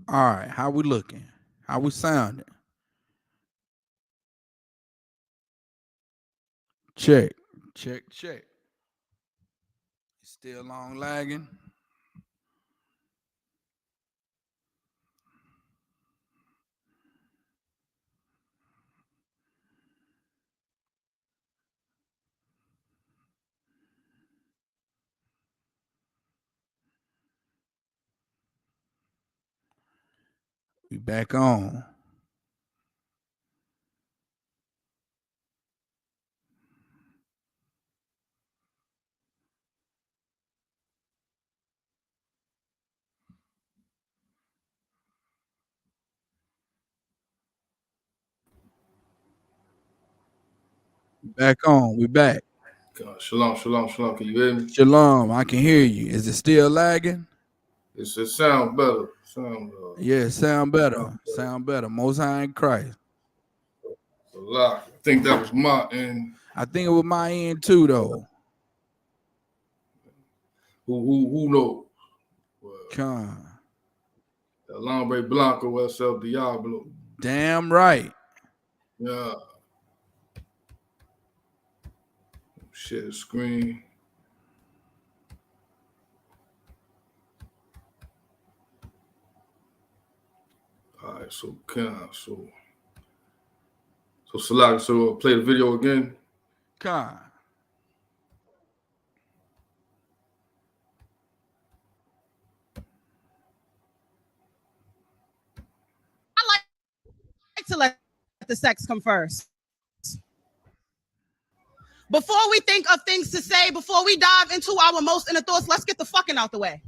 All right, how we looking? How we sounding? Check, check, check. Still long lagging. We back on. Back on. We back. God, shalom, shalom, shalom. Can you hear me? Shalom. I can hear you. Is it still lagging? It sound better. Sound Yeah, sound better. Sound better. Most High in Christ. a lot. I think that was my end. I think it was my end too, though. Who knows? Well, Con. El Hombre Blanco, es el Diablo. Damn right. Yeah. Share the screen. All right, so Salak, so play the video again. Con. I like to let the sex come first. Before we think of things to say, before we dive into our most inner thoughts, let's get the fucking out the way.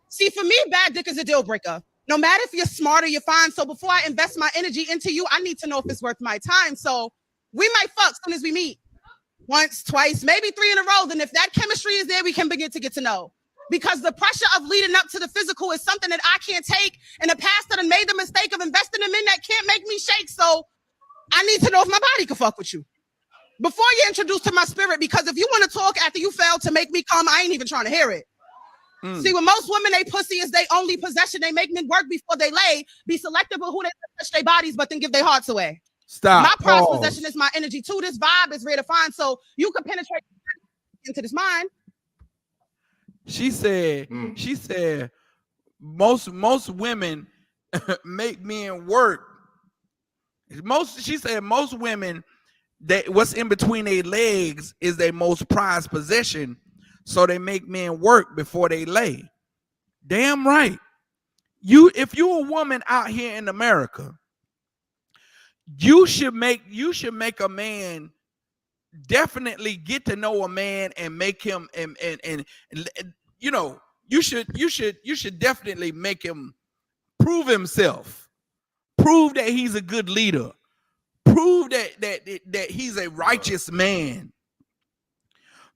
See, for me, bad dick is a deal breaker. No matter if you're smart or you're fine. So before I invest my energy into you, I need to know if it's worth my time. So we might fuck as soon as we meet. Once, twice, maybe 3 in a row. Then if that chemistry is there, we can begin to get to know. Because the pressure of leading up to the physical is something that I can't take. In the past, that I made the mistake of investing in men that can't make me shake. So I need to know if my body can fuck with you before you're introduced to my spirit. Because if you want to talk after you failed to make me come, I ain't even trying to hear it. See, with most women, they pussy is their only possession. They make men work before they lay. Be selective of who they touch their bodies, but then give their hearts away. Stop. My prized possession is my energy too. This vibe is rare to find, so you can penetrate into this mind. She said, most women make men work. She said most women, that what's in between their legs is their most prized possession. So they make men work before they lay. Damn right. If you're a woman out here in America, you should make a man definitely get to know a man and make him and you know, you should definitely make him prove himself. Prove that he's a good leader. Prove that he's a righteous man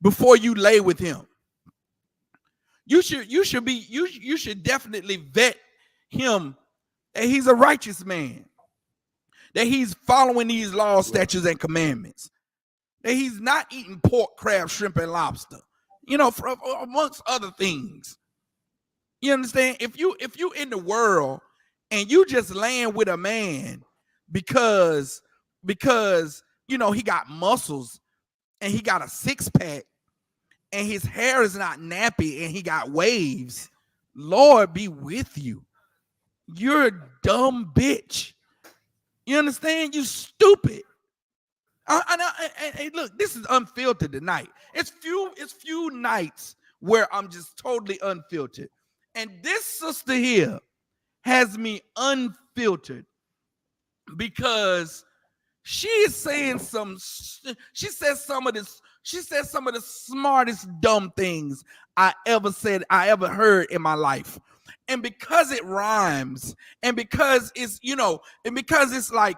before you lay with him. You should definitely vet him that he's a righteous man, that he's following these laws, statutes, and commandments, that he's not eating pork, crab, shrimp, and lobster, you know, amongst other things. You understand? If you in the world and you just laying with a man because you know he got muscles and he got a six-pack and his hair is not nappy and he got waves, Lord be with you. You're a dumb bitch. You understand? You stupid. And look, this is unfiltered tonight. It's few nights where I'm just totally unfiltered. And this sister here has me unfiltered because she is saying she says some of the smartest dumb things I ever heard in my life. And because it rhymes, and because it's, you know, and because it's like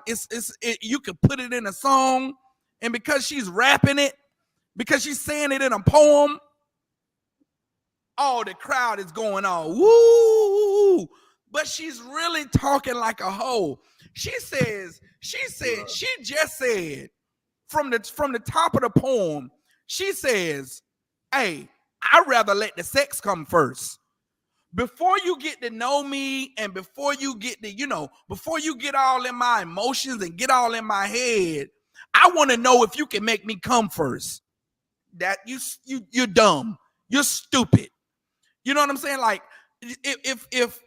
you could put it in a song, and because she's rapping it, because she's saying it in a poem, the crowd is going on woo, but she's really talking like a hoe. She just said from the top of the poem, she says, "Hey, I'd rather let the sex come first." before you get to know me and before you get to, before you get all in my emotions and get all in my head, I want to know if you can make me come first. That you're dumb. You're stupid. You know what I'm saying? Like, if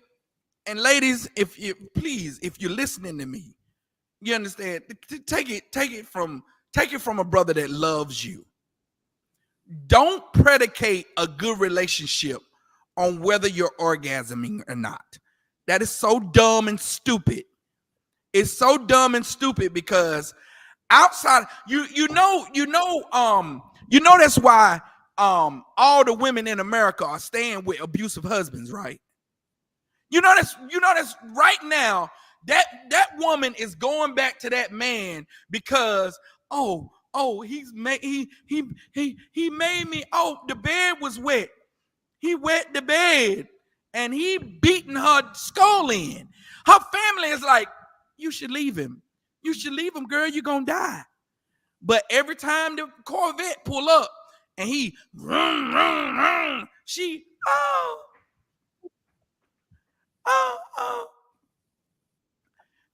and ladies, if you're listening to me, you understand, take it from a brother that loves you. Don't predicate a good relationship on whether you're orgasming or not. That is so dumb and stupid. It's so dumb and stupid because outside, that's why all the women in America are staying with abusive husbands, right? That's right now that woman is going back to that man because he made me, the bed was wet. He wet the bed and he beating her skull in. Her family is like, you should leave him. You should leave him, girl. You're gonna die. But every time the Corvette pull up and he vroom, vroom, vroom, she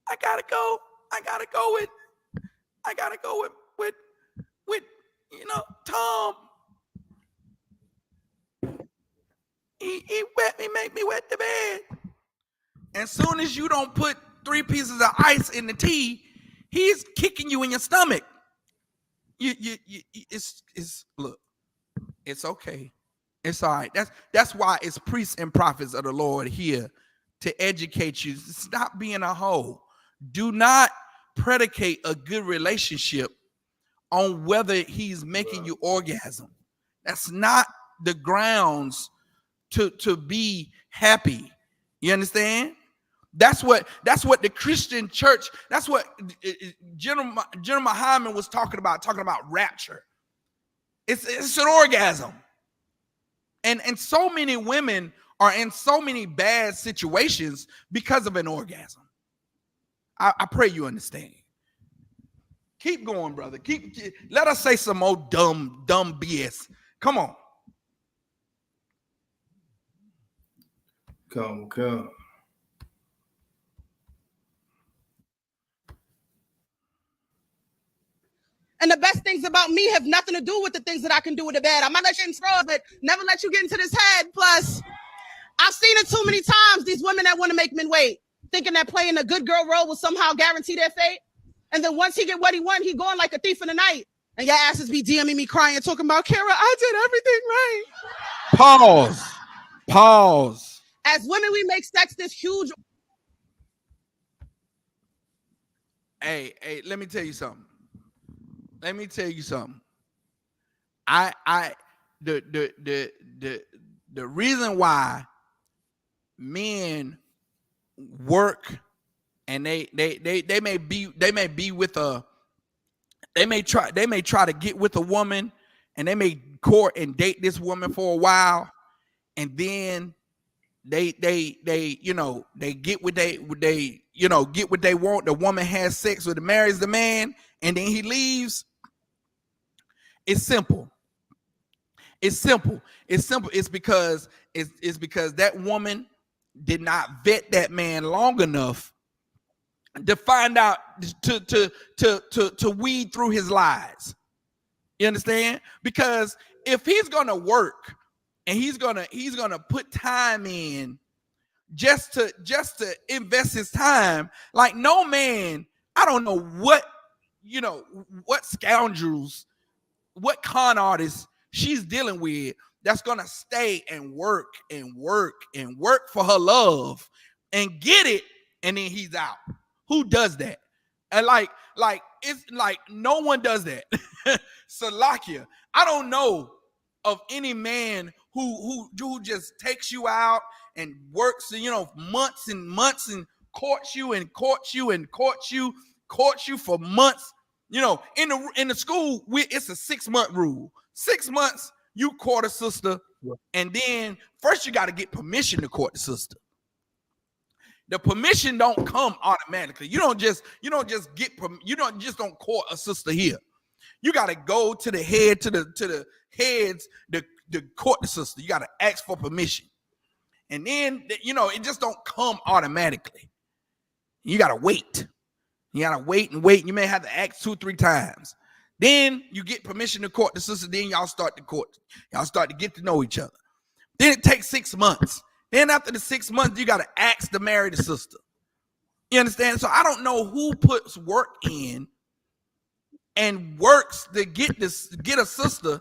I gotta go with Tom. He make me wet the bed. And soon as you don't put 3 pieces of ice in the tea, he's kicking you in your stomach. Look, it's okay. It's all right. That's why it's priests and prophets of the Lord here to educate you. Stop being a hoe. Do not predicate a good relationship on whether he's making you orgasm. That's not the grounds to be happy. You understand? That's what the Christian church, that's what General Muhammad was talking about rapture. It's an orgasm. And so many women are in so many bad situations because of an orgasm. I pray you understand. Keep going, brother. Let us say some more dumb BS. Come on. Come. And the best things about me have nothing to do with the things that I can do with the bed. I might let you in throw, but never let you get into this head. Plus, I've seen it too many times, these women that want to make men wait, thinking that playing a good girl role will somehow guarantee their fate. And then once he get what he want, he going like a thief in the night. And your asses be DMing me crying, talking about, Kara, I did everything right. Pause. As women, we make sex this huge. Hey, let me tell you something. The reason why men work and they may try to get with a woman and they may court and date this woman for a while, and then they get what they want. The woman has sex with, marries the man, and then he leaves. It's simple. It's because that woman did not vet that man long enough to find out to weed through his lies. You understand? Because if he's gonna work and he's gonna put time in just to invest his time, like no man, I don't know what scoundrels, what con artists she's dealing with that's gonna stay and work for her love and get it, and then he's out. Who does that? And like it's like no one does that. Salakia, I don't know of any man who just takes you out and works, months and months and courts you for months. In the school, it's a 6-month rule. 6 months you court a sister, and then first you got to get permission to court the sister. The permission don't come automatically. You don't just don't court a sister here. You got to go to the heads to court the sister. You got to ask for permission. And then, it just don't come automatically. You got to wait. You got to wait and wait. You may have to ask 2-3 times. Then you get permission to court the sister. Then y'all start the court. Y'all start to get to know each other. Then it takes 6 months. Then after the 6 months, you got to ask to marry the sister. You understand? So I don't know who puts work in and works to get a sister.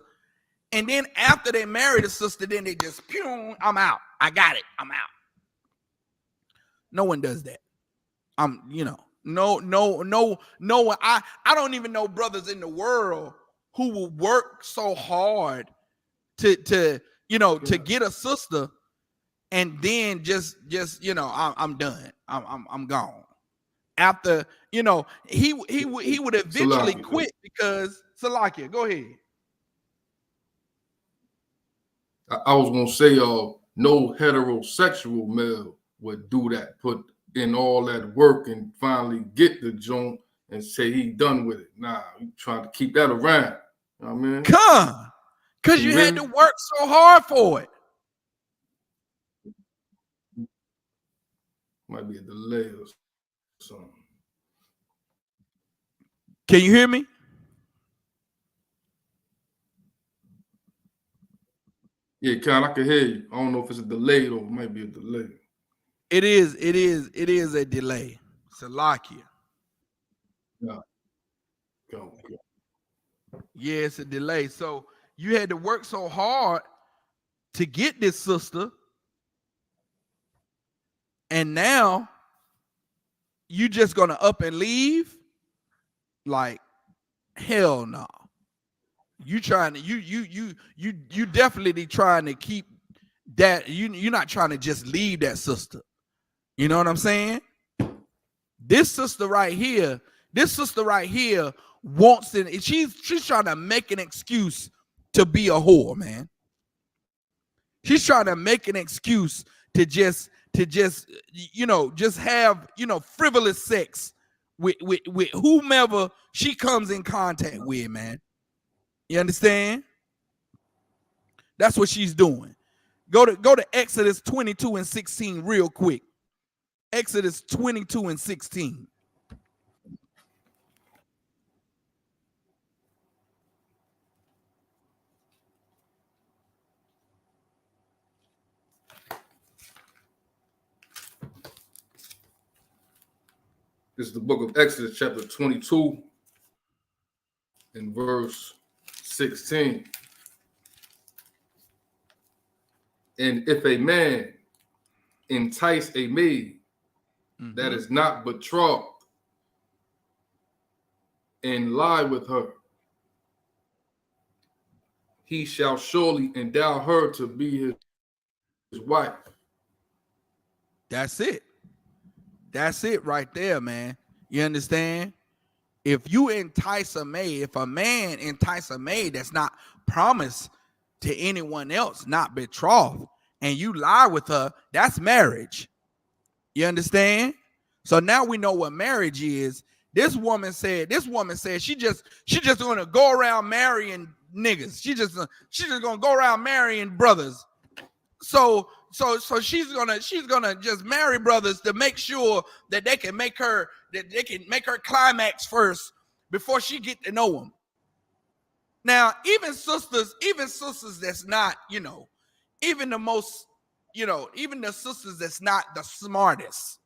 And then after they marry the sister, then they just, I'm out. I got it. I'm out. No one does that. No. I don't even know brothers in the world who will work so hard to get a sister and then just I'm done. I'm gone. After he would eventually quit because Salakia, go ahead. I was gonna say, no heterosexual male would do that. Put in all that work and finally get the joint and say he done with it. Nah, you trying to keep that around. You know what I mean? Come, because you had to work so hard for it. Might be a delay or something. Can you hear me? Yeah, Con, I can hear you. I don't know if it's a delay or it might be a delay. It is a delay. Salakia. Yeah. Yeah, it's a delay. So you had to work so hard to get this sister, and now you just gonna up and leave? Like, hell no. You trying to you definitely trying to keep that. You're not trying to just leave that sister. You know what I'm saying? This sister right here wants it. She's trying to make an excuse to be a whore, man. She's trying to make an excuse to just have frivolous sex with whomever she comes in contact with, man. You understand? That's what she's doing. Go to Exodus 22 and 16 real quick. Exodus 22 and 16. This is the book of Exodus, chapter 22, and verse 16. And if a man entice a maid that is not betrothed and lie with her, he shall surely endow her to be his wife. That's it. That's it right there, man. You understand? If you entice a maid, if a man entice a maid that's not promised to anyone else, not betrothed, and you lie with her, that's marriage. You understand? So now we know what marriage is. This woman said she just gonna go around marrying niggas. She's just gonna go around marrying brothers. So she's gonna just marry brothers to make sure that they can make her climax first before she get to know them. Now, even sisters that's not, even the sisters that's not the smartest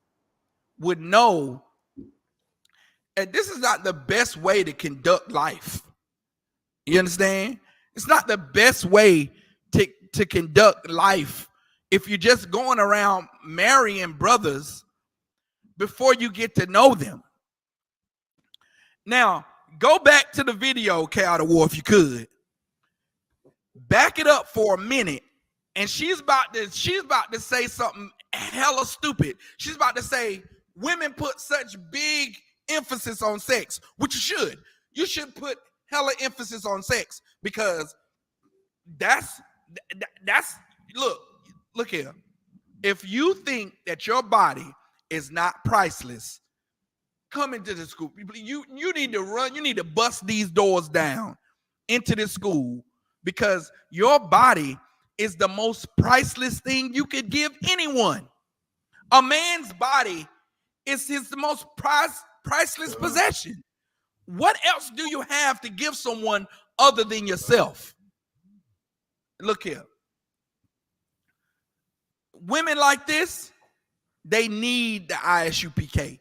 would know that this is not the best way to conduct life. You understand? It's not the best way to conduct life if you're just going around marrying brothers before you get to know them. Now, go back to the video, K Out of War, if you could. Back it up for a minute. And she's about to say something hella stupid. She's about to say women put such big emphasis on sex, which you should. You should put hella emphasis on sex because that's look here. If you think that your body is not priceless, come into the school. You need to run. You need to bust these doors down into this school because your body is the most priceless thing you could give anyone. A man's body is his most priceless possession. What else do you have to give someone other than yourself? Look here. Women like this, they need the Isupk.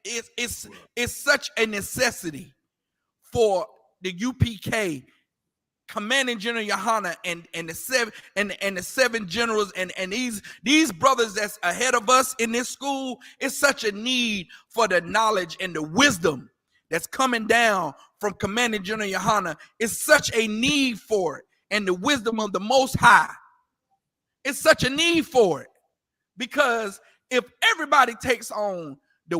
It's such a necessity for the UPK, Commanding General Johanna, and the seven generals and these brothers that's ahead of us in this school. It's such a need for the knowledge and the wisdom that's coming down from Commanding General Johanna. It's such a need for it, and the wisdom of the Most High. It's such a need for it, because if everybody takes on the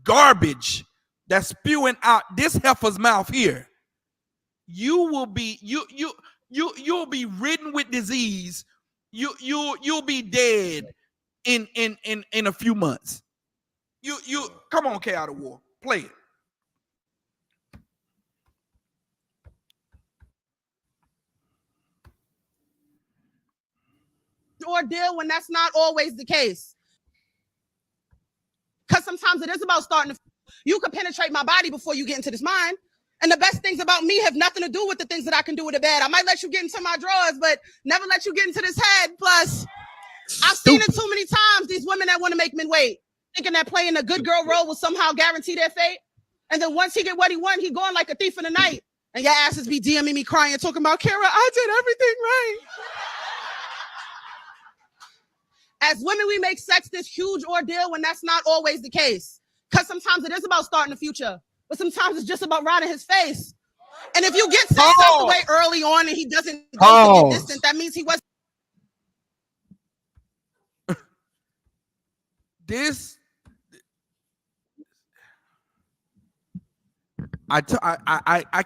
garbage that's spewing out this heifer's mouth here, you'll be ridden with disease. You'll be dead in a few months. You come on, K Out of War, play it. Ordeal when that's not always the case. Because sometimes it is about starting to, you can penetrate my body before you get into this mind. And the best things about me have nothing to do with the things that I can do with the bed. I might let you get into my drawers, but never let you get into this head. Plus, I've seen it too many times, these women that want to make men wait, thinking that playing a good girl role will somehow guarantee their fate. And then once he get what he want, he going like a thief in the night. And your asses be DMing me crying, talking about, Kara, I did everything right. As women, we make sex this huge ordeal when that's not always the case. Because sometimes it is about starting the future, but sometimes it's just about riding his face. And if you get sex out the way early on and he doesn't go to get distant, that means he was. I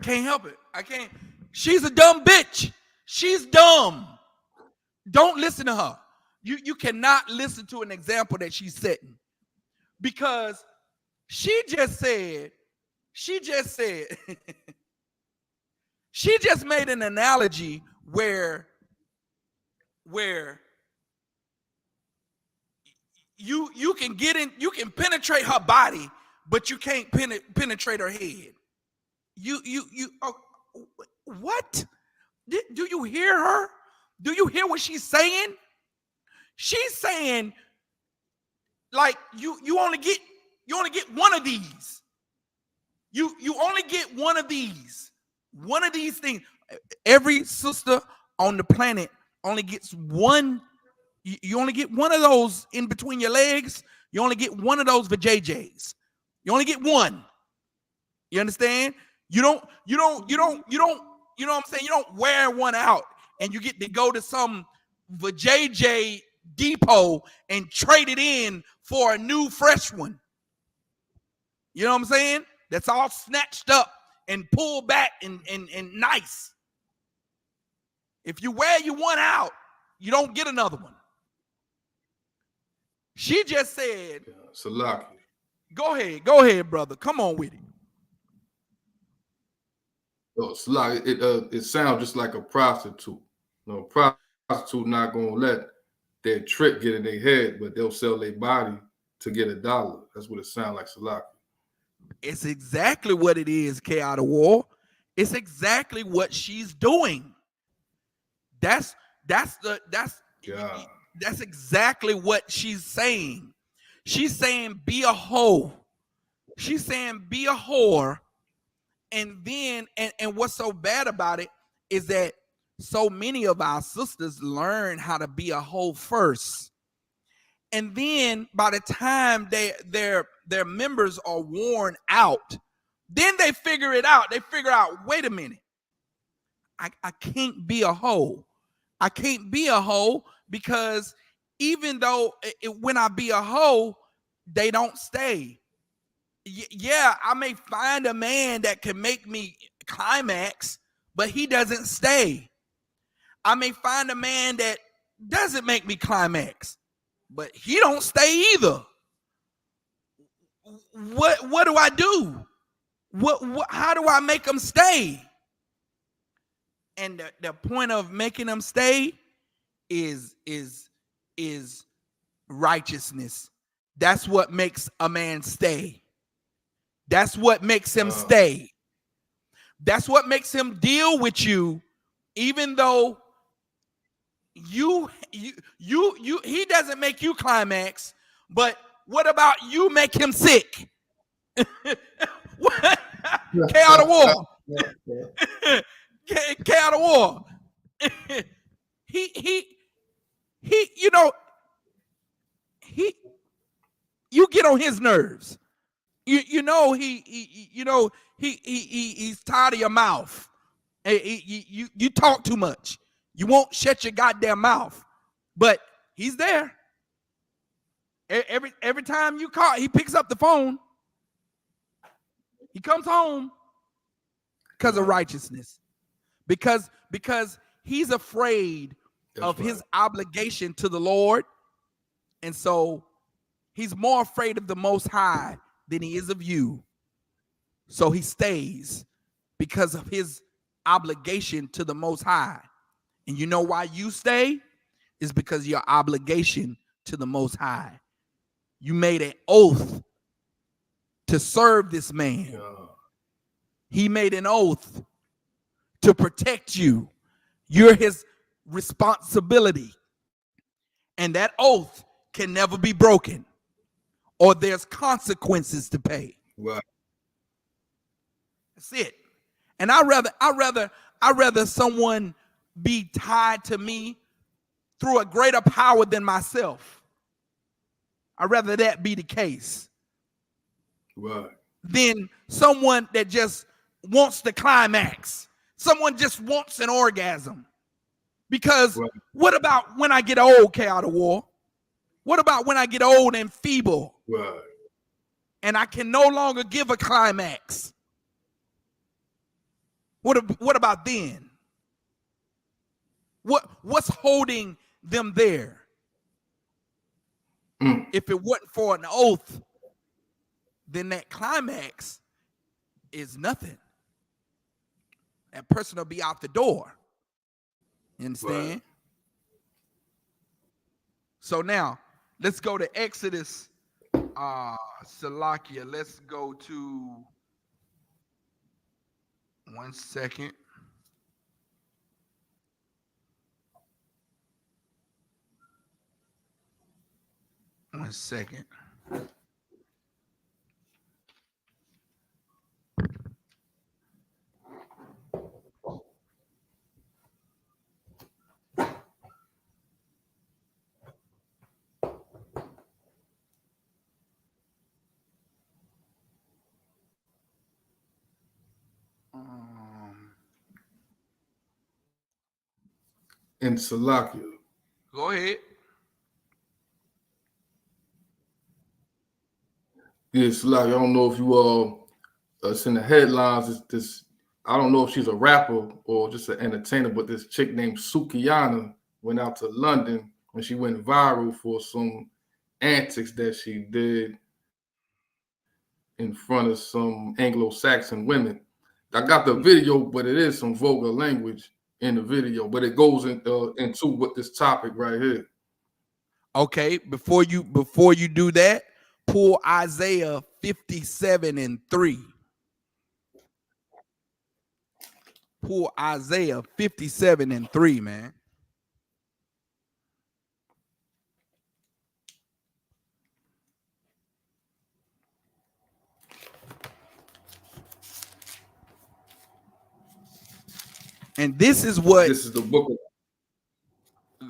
can't help it. I can't. She's a dumb bitch. She's dumb. Don't listen to her. You cannot listen to an example that she's setting, because she just made an analogy where you can get in, you can penetrate her body, but you can't penetrate her head. What? Do you hear her? Do you hear what she's saying? She's saying, like, you only get one of these. You only get one of these things. Every sister on the planet only gets one. You only get one of those in between your legs. You only get one of those for JJs. You only get one. You understand? You know what I'm saying? You don't wear one out and you get to go to some JJ depot and trade it in for a new fresh one. You know what I'm saying? That's all snatched up and pulled back and nice. If you wear your one out, you don't get another one. She just said, Salaki. Go ahead, brother. Come on with it. Oh, Salaki, it sounds just like a prostitute. No, prostitute not gonna let their trick get in their head, but they'll sell their body to get $1. That's what it sounds like, Salaki. It's exactly what it is, K Out of War. It's exactly what she's doing. That's exactly what she's saying. She's saying be a hoe. She's saying be a whore. And then, and what's so bad about it is that so many of our sisters learn how to be a hoe first. And then by the time their members are worn out, then they figure it out. They figure out, wait a minute, I can't be a hoe. I can't be a hoe, because even though when I be a hoe, they don't stay. Yeah, I may find a man that can make me climax, but he doesn't stay. I may find a man that doesn't make me climax, but he don't stay either. What do I do? How do I make them stay? And the point of making them stay is righteousness. That's what makes a man stay. That's what makes him stay. That's what makes him deal with you, even though he doesn't make you climax. But what about you make him sick? What? K out of war. K out of war. he you get on his nerves. He's tired of your mouth. You talk too much. You won't shut your goddamn mouth. But he's there. Every time you call, he picks up the phone. He comes home because of righteousness. Because he's afraid of his obligation to the Lord. And so he's more afraid of the Most High than he is of you. So he stays because of his obligation to the Most High. And you know why you stay? Is because your obligation to the Most High. You made an oath to serve this man. He made an oath to protect you. You're his responsibility. And that oath can never be broken, or there's consequences to pay. Right. That's it. And I rather someone be tied to me through a greater power than myself. I'd rather that be the case. Right. Than someone that just wants the climax. Someone just wants an orgasm. Because what about when I get old, K out of war? What about when I get old and feeble? Right. And I can no longer give a climax? What about then? What's holding them there? If it wasn't for an oath, then that climax is nothing. That person will be out the door. You understand? Right. So now, let's go to Exodus, Salakia. Let's go to, 1 second. One second. In Salakia. Go ahead. Yeah, Salakia. I don't know if you it's in the headlines. This I don't know if she's a rapper or just an entertainer, but this chick named Sukiana went out to London and she went viral for some antics that she did in front of some Anglo-Saxon women. I got the video, but it is some vulgar language in the video, but it goes into what this topic right here. Okay, before you do that, pull Isaiah 57:3. Pull Isaiah 57:3, man. And this is the book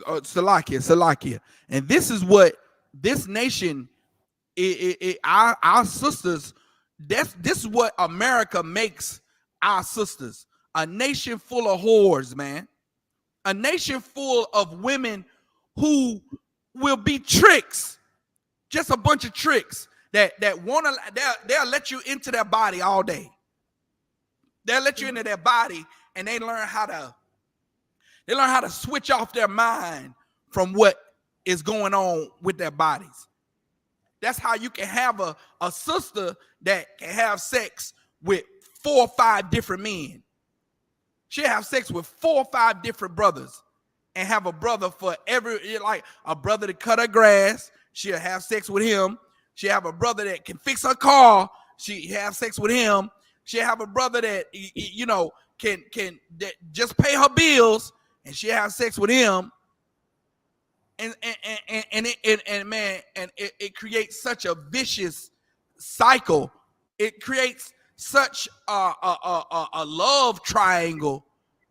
of Salakia. And this is what this nation, our sisters, this is what America makes our sisters. A nation full of whores, man. A nation full of women who will be tricks. Just a bunch of tricks that want to, they'll let you into their body all day. They'll let you into their body, and they learn how to switch off their mind from what is going on with their bodies. That's how you can have a sister that can have sex with 4 or 5 different men. She'll have sex with 4 or 5 different brothers and have a brother for every, like a brother to cut her grass. She'll have sex with him. She'll have a brother that can fix her car. She have sex with him. She'll have a brother that, you know, can that just pay her bills, and she'll have sex with him. And it creates such a vicious cycle. It creates such a love triangle,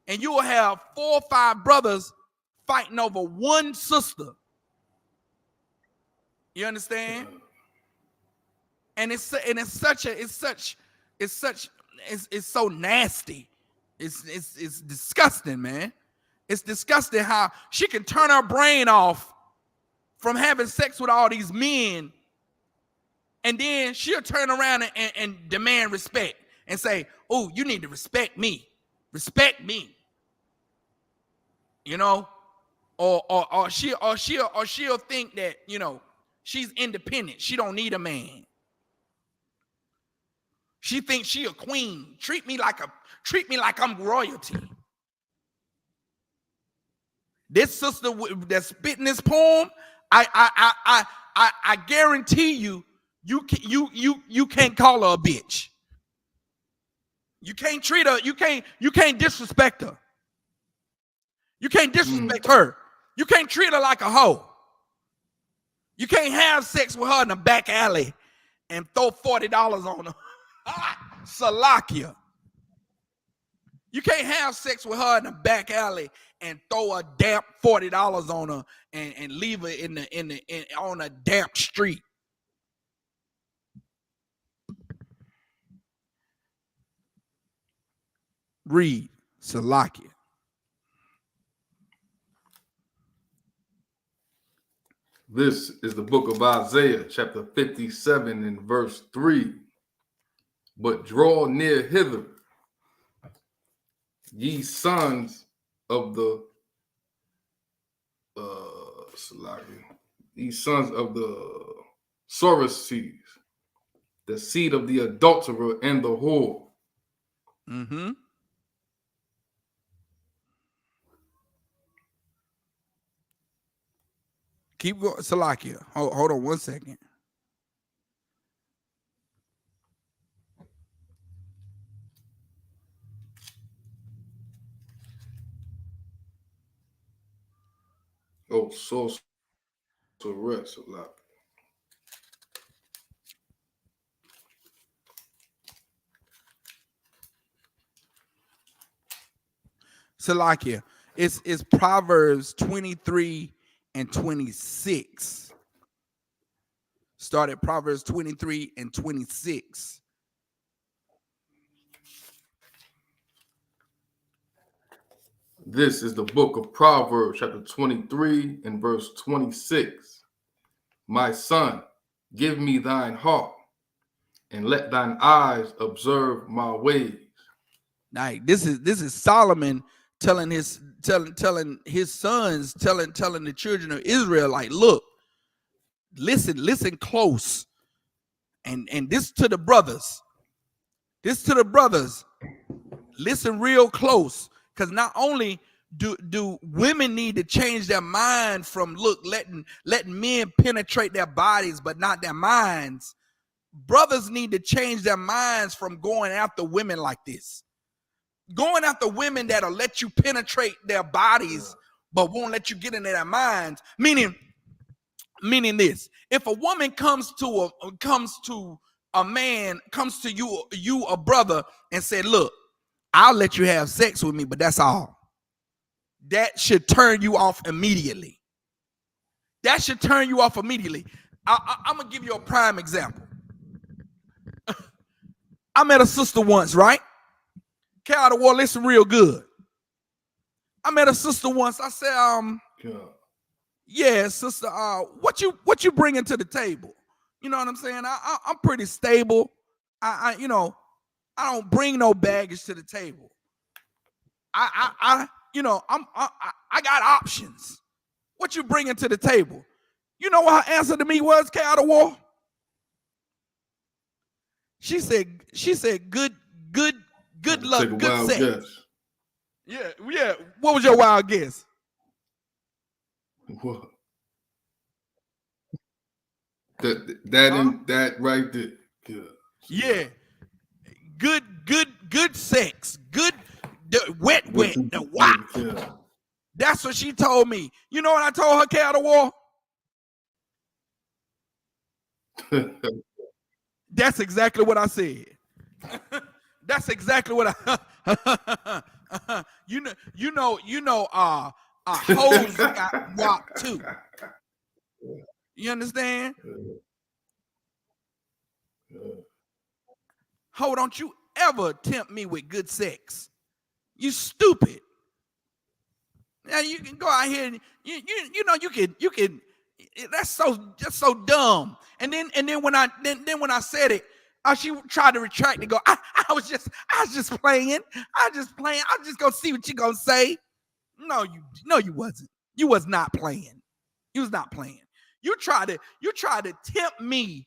and you will have 4 or 5 brothers fighting over one sister. You understand? And it's so nasty. It's disgusting, man. It's disgusting how she can turn her brain off from having sex with all these men, and then she'll turn around and demand respect and say, "Oh, you need to respect me. Respect me." You know, or she'll think that, you know, she's independent. She don't need a man. She thinks she a queen. Treat me like I'm royalty. This sister that's spitting this poem, I guarantee you can't call her a bitch. You can't treat her. You can't disrespect her. You can't disrespect her. You can't treat her like a hoe. You can't have sex with her in the back alley and throw $40 on her. Salakia. You can't have sex with her in the back alley and throw a damp $40 on her and leave her on a damp street. Read Salakia. This is the book of Isaiah, chapter 57 and verse 3. But draw near hither, ye sons of the sorceries, the seed of the adulterer and the whore. Mm-hmm. Keep going, Salakia. Hold on 1 second. Oh, sorceress, Salakia. Salakia. It's Proverbs 23 and 26. Start at Proverbs 23 and 26. This is the book of Proverbs, chapter 23 and verse 26. My son, give me thine heart, and let thine eyes observe my ways. Now, this is Solomon telling his sons, telling the children of Israel, like, look, listen close, and this to the brothers. This to the brothers. Listen real close, because not only do women need to change their mind from letting men penetrate their bodies but not their minds. Brothers need to change their minds from going after women like this. Going after women that'll let you penetrate their bodies but won't let you get into their minds. Meaning this: if a woman comes to you, a brother, and said, "Look, I'll let you have sex with me, but that's all," that should turn you off immediately. That should turn you off immediately. I'm gonna give you a prime example. I met a sister once, right? Cal the War, listen real good. I met a sister once. I said, yeah, sister, what you bringing to the table? You know what I'm saying? I'm pretty stable. I don't bring no baggage to the table. I got options. What you bringing to the table? You know what her answer to me was, Cal the War? She said, good luck, good sex. Yeah. What was your wild guess? What? That right there. Yeah. Good sex. Good wet. The wop. Yeah. That's what she told me. You know what I told her, Cat of War? That's exactly what I said. That's exactly what I hoes got wop too. You understand? Ho, don't you ever tempt me with good sex. You stupid. Now you can go out here and you can that's so dumb. And then when I said it, she tried to retract and go, I was just playing. I was just gonna see what you gonna say. No, you wasn't. You was not playing. You was not playing. You tried to tempt me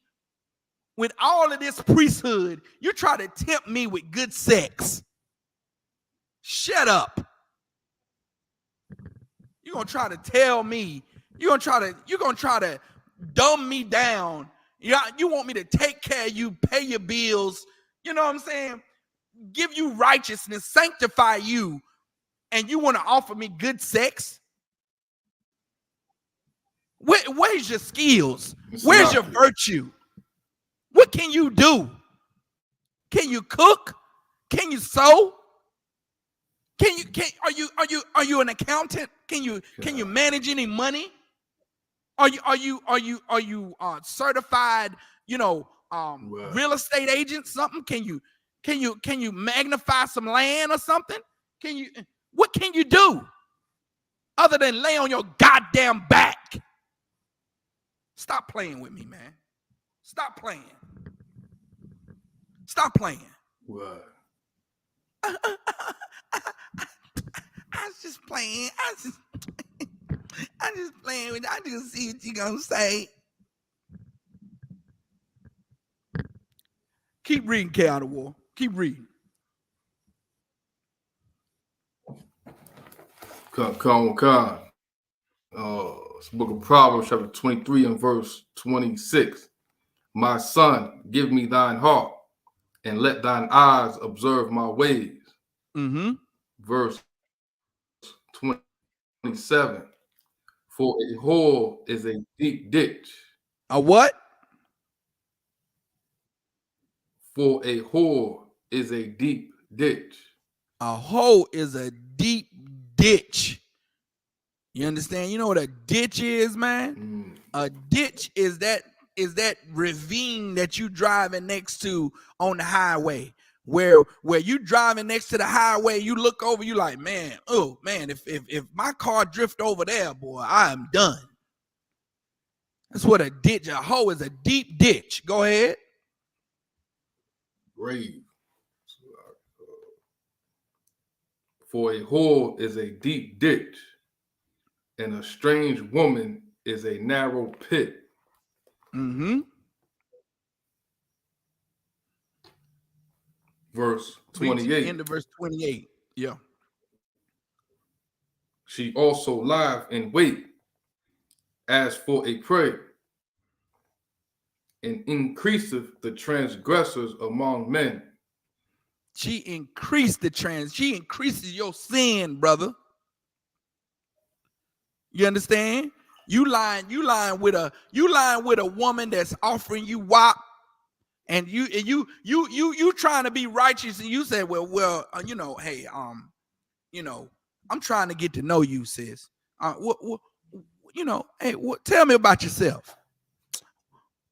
with all of this priesthood. You try to tempt me with good sex. Shut up. You're gonna try to tell me, you're gonna try to dumb me down. You want me to take care of you, pay your bills, you know what I'm saying? Give you righteousness, sanctify you, and you want to offer me good sex? Where's your skills? Where's your virtue? What can you do? Can you cook? Can you sew? Are you an accountant? Can you manage any money? Are you certified, real estate agent, something? Can you magnify some land or something? What can you do other than lay on your goddamn back? Stop playing with me, man. Stop playing. Stop playing. What? I was just playing. I'm just playing with you. I just see what you gonna say. Keep reading, Cat of War. Keep reading. Come. It's the book of Proverbs, chapter 23 and verse 26. My son, give me thine heart, and let thine eyes observe my ways. Mm-hmm. Verse 27. For a whore is a deep ditch. A what? For a whore is a deep ditch. A hole is a deep ditch. You understand? You know what a ditch is, man? A ditch is that ravine that you driving next to on the highway, where you driving next to the highway, you look over, you like, man, oh man, if my car drift over there, boy, I am done. That's what a ditch, a hole is a deep ditch. Go ahead. Grave. For a whore is a deep ditch, and a strange woman is a narrow pit. Mm-hmm. Verse 28. Into verse 28. Yeah. She also lieth in wait as for a prey, and increaseth the transgressors among men. She increases your sin, brother. You understand? You lying with a woman that's offering you wop, and you trying to be righteous, and you say, well, hey, I'm trying to get to know you, sis. Hey, tell me about yourself.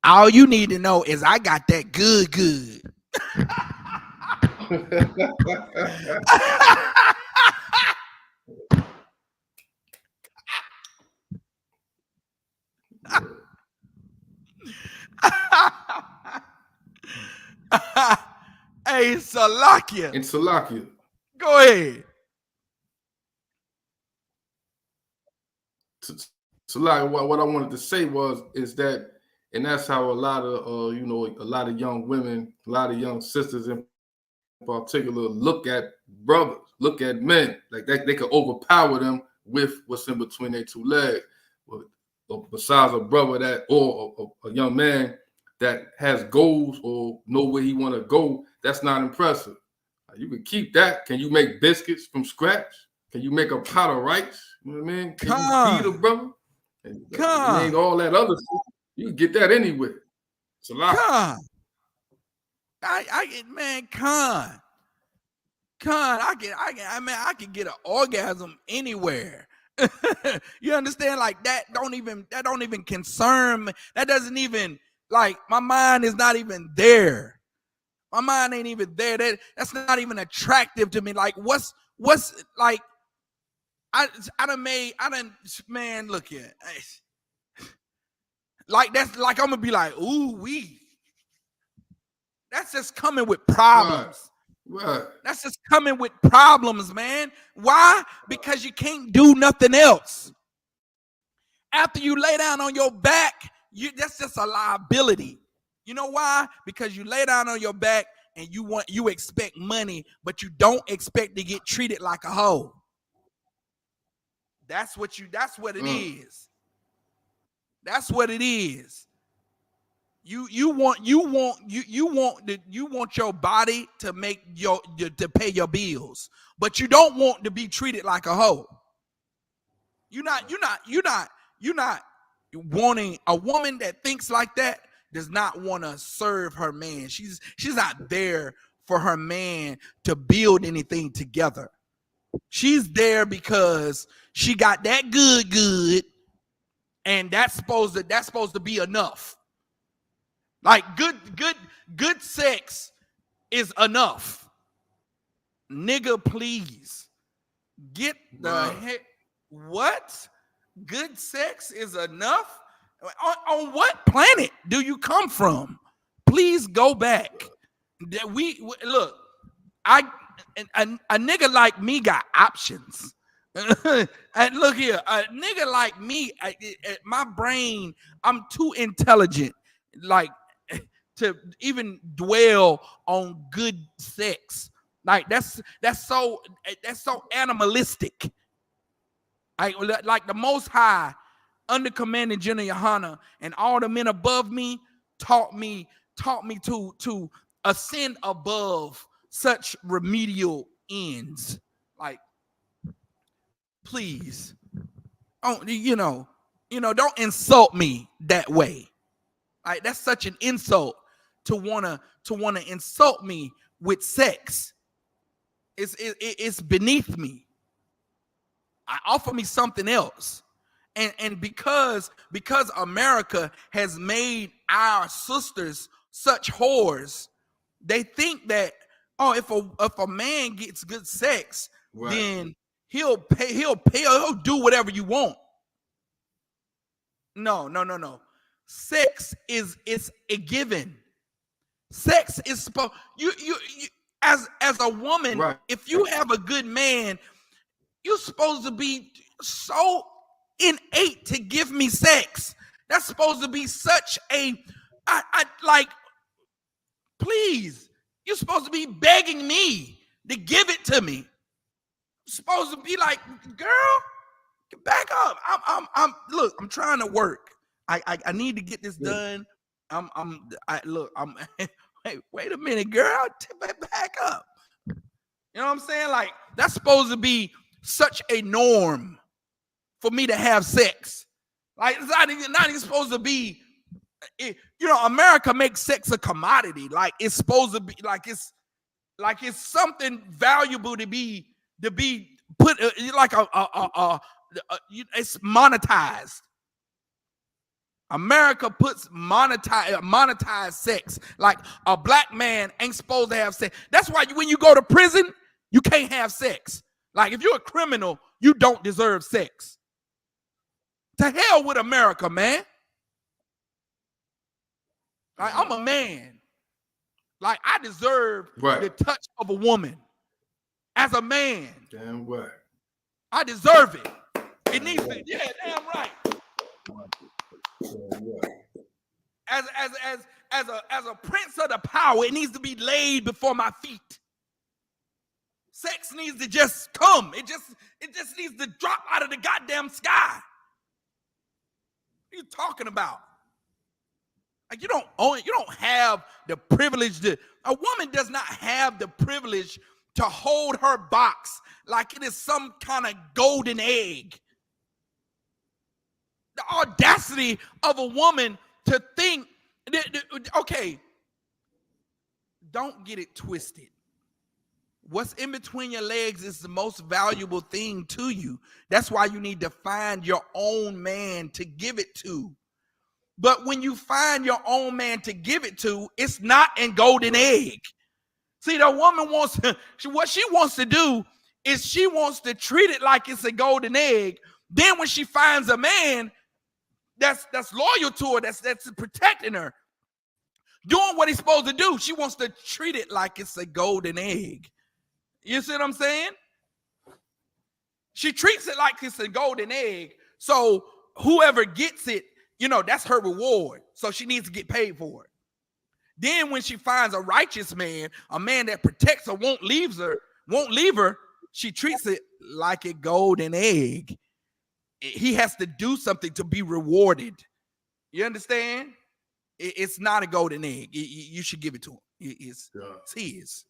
All you need to know is I got that good. Hey, Salakia. In Salakia. Go ahead. Salakia, what I wanted to say is that, and that's how a lot of a lot of young women, a lot of young sisters in particular look at brothers. look at men like that. They could overpower them with what's in between their two legs. But besides a brother that or a young man that has goals or know where he want to go, that's not impressive. You can keep that. Can you make biscuits from scratch? Can you make a pot of rice? You know what I mean? Can you feed a brother? And ain't all that other stuff. You can get that anywhere. It's a lot. I can get an orgasm anywhere. You understand? Like that don't even concern me. That doesn't even, like, my mind is not even there. My mind ain't even there. That's not even attractive to me. Like, what's like, man, look here. Like, that's like, I'm gonna be like, ooh, wee. That's just coming with problems. Right. That's just coming with problems, man. Why? Because you can't do nothing else. After you lay down on your back, that's just a liability. You know why? Because you lay down on your back and you expect money, but you don't expect to get treated like a hoe. That's what it is. That's what it is. You want your body to to pay your bills, but you don't want to be treated like a hoe. You're not wanting a woman that thinks like that. Does not want to serve her man. She's not there for her man to build anything together. She's there because she got that good, and that's supposed to be enough. Like good sex is enough. Nigga, please get the heck. What? Good sex is enough? On what planet do you come from? Please go back. Look. A nigga like me got options. And look here, a nigga like me, my brain, I'm too intelligent, like, to even dwell on good sex. Like that's so animalistic. Like the Most High, under commanding General Yohana, and all the men above me taught me to ascend above such remedial ends. Like, please, don't insult me that way. Like, that's such an insult to wanna insult me with sex. It's beneath me. Offer me something else. And because America has made our sisters such whores, they think that, if a man gets good sex, then he'll do whatever you want. No. Sex is a given. Sex is supposed you as a woman, if you have a good man, you're supposed to be so innate to give me sex. That's supposed to be such a please, you're supposed to be begging me to give it to me. You're supposed to be like, girl, get back up. Look, I'm trying to work. I need to get this done. Wait a minute, girl, back up. You know what I'm saying? Like, that's supposed to be such a norm for me to have sex. Like, it's not even supposed to be. America makes sex a commodity. Like, it's supposed to be like it's something valuable to be put it's monetized. America puts monetized sex. Like, a black man ain't supposed to have sex. That's why when you go to prison, you can't have sex. Like, if you're a criminal, you don't deserve sex. To hell with America, man. Like, I'm a man. Like, I deserve the touch of a woman. As a man. Damn right. I deserve it. It needs to, yeah, damn right. As a prince of the power, it needs to be laid before my feet. Sex needs to just come. It just needs to drop out of the goddamn sky. What are you talking about? Like you don't have the privilege to. A woman does not have the privilege to hold her box like it is some kind of golden egg. The audacity of a woman to think, okay, don't get it twisted. What's in between your legs is the most valuable thing to you. That's why you need to find your own man to give it to. But when you find your own man to give it to, it's not in golden egg. See, the woman wants to, what she wants to do is she wants to treat it like it's a golden egg. Then when she finds a man that's loyal to her, that's protecting her, doing what he's supposed to do, she wants to treat it like it's a golden egg. You see what I'm saying? She treats it like it's a golden egg. So whoever gets it, that's her reward. So she needs to get paid for it. Then when she finds a righteous man, a man that protects her, won't leave her, she treats it like a golden egg. He has to do something to be rewarded. You understand? It's not a golden egg. You should give it to him. It's his.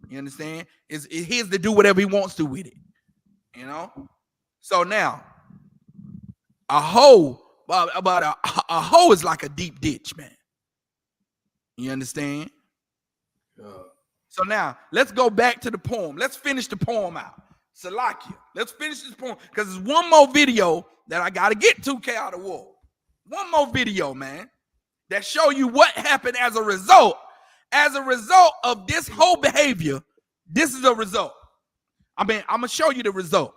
You understand? It's his to do whatever he wants to with it. So now, a hoe, but a hoe is like a deep ditch, man. You understand? So now, let's go back to the poem. Let's finish the poem out. Salakia. Let's finish this poem, because there's one more video that I got to get to, K out of war. One more video, man, that show you what happened as a result. As a result of this whole behavior, this is a result. I'm going to show you the result.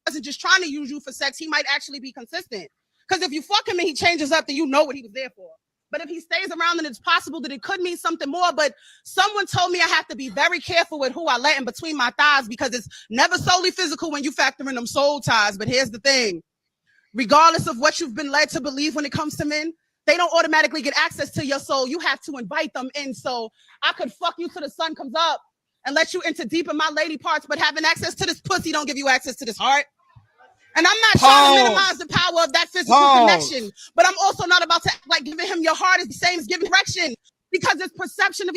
Wasn't just trying to use you for sex, he might actually be consistent. Because if you fuck him and he changes up, then you know what he was there for. But if he stays around, then it's possible that it could mean something more. But someone told me I have to be very careful with who I let in between my thighs, because it's never solely physical when you factor in them soul ties. But here's the thing. Regardless of what you've been led to believe when it comes to men, they don't automatically get access to your soul. You have to invite them in. So I could fuck you till the sun comes up and let you into deep in my lady parts, but having access to this pussy don't give you access to this heart. And I'm not trying to minimize the power of that physical connection, but I'm also not about to act like giving him your heart is the same as giving direction, because it's perception of.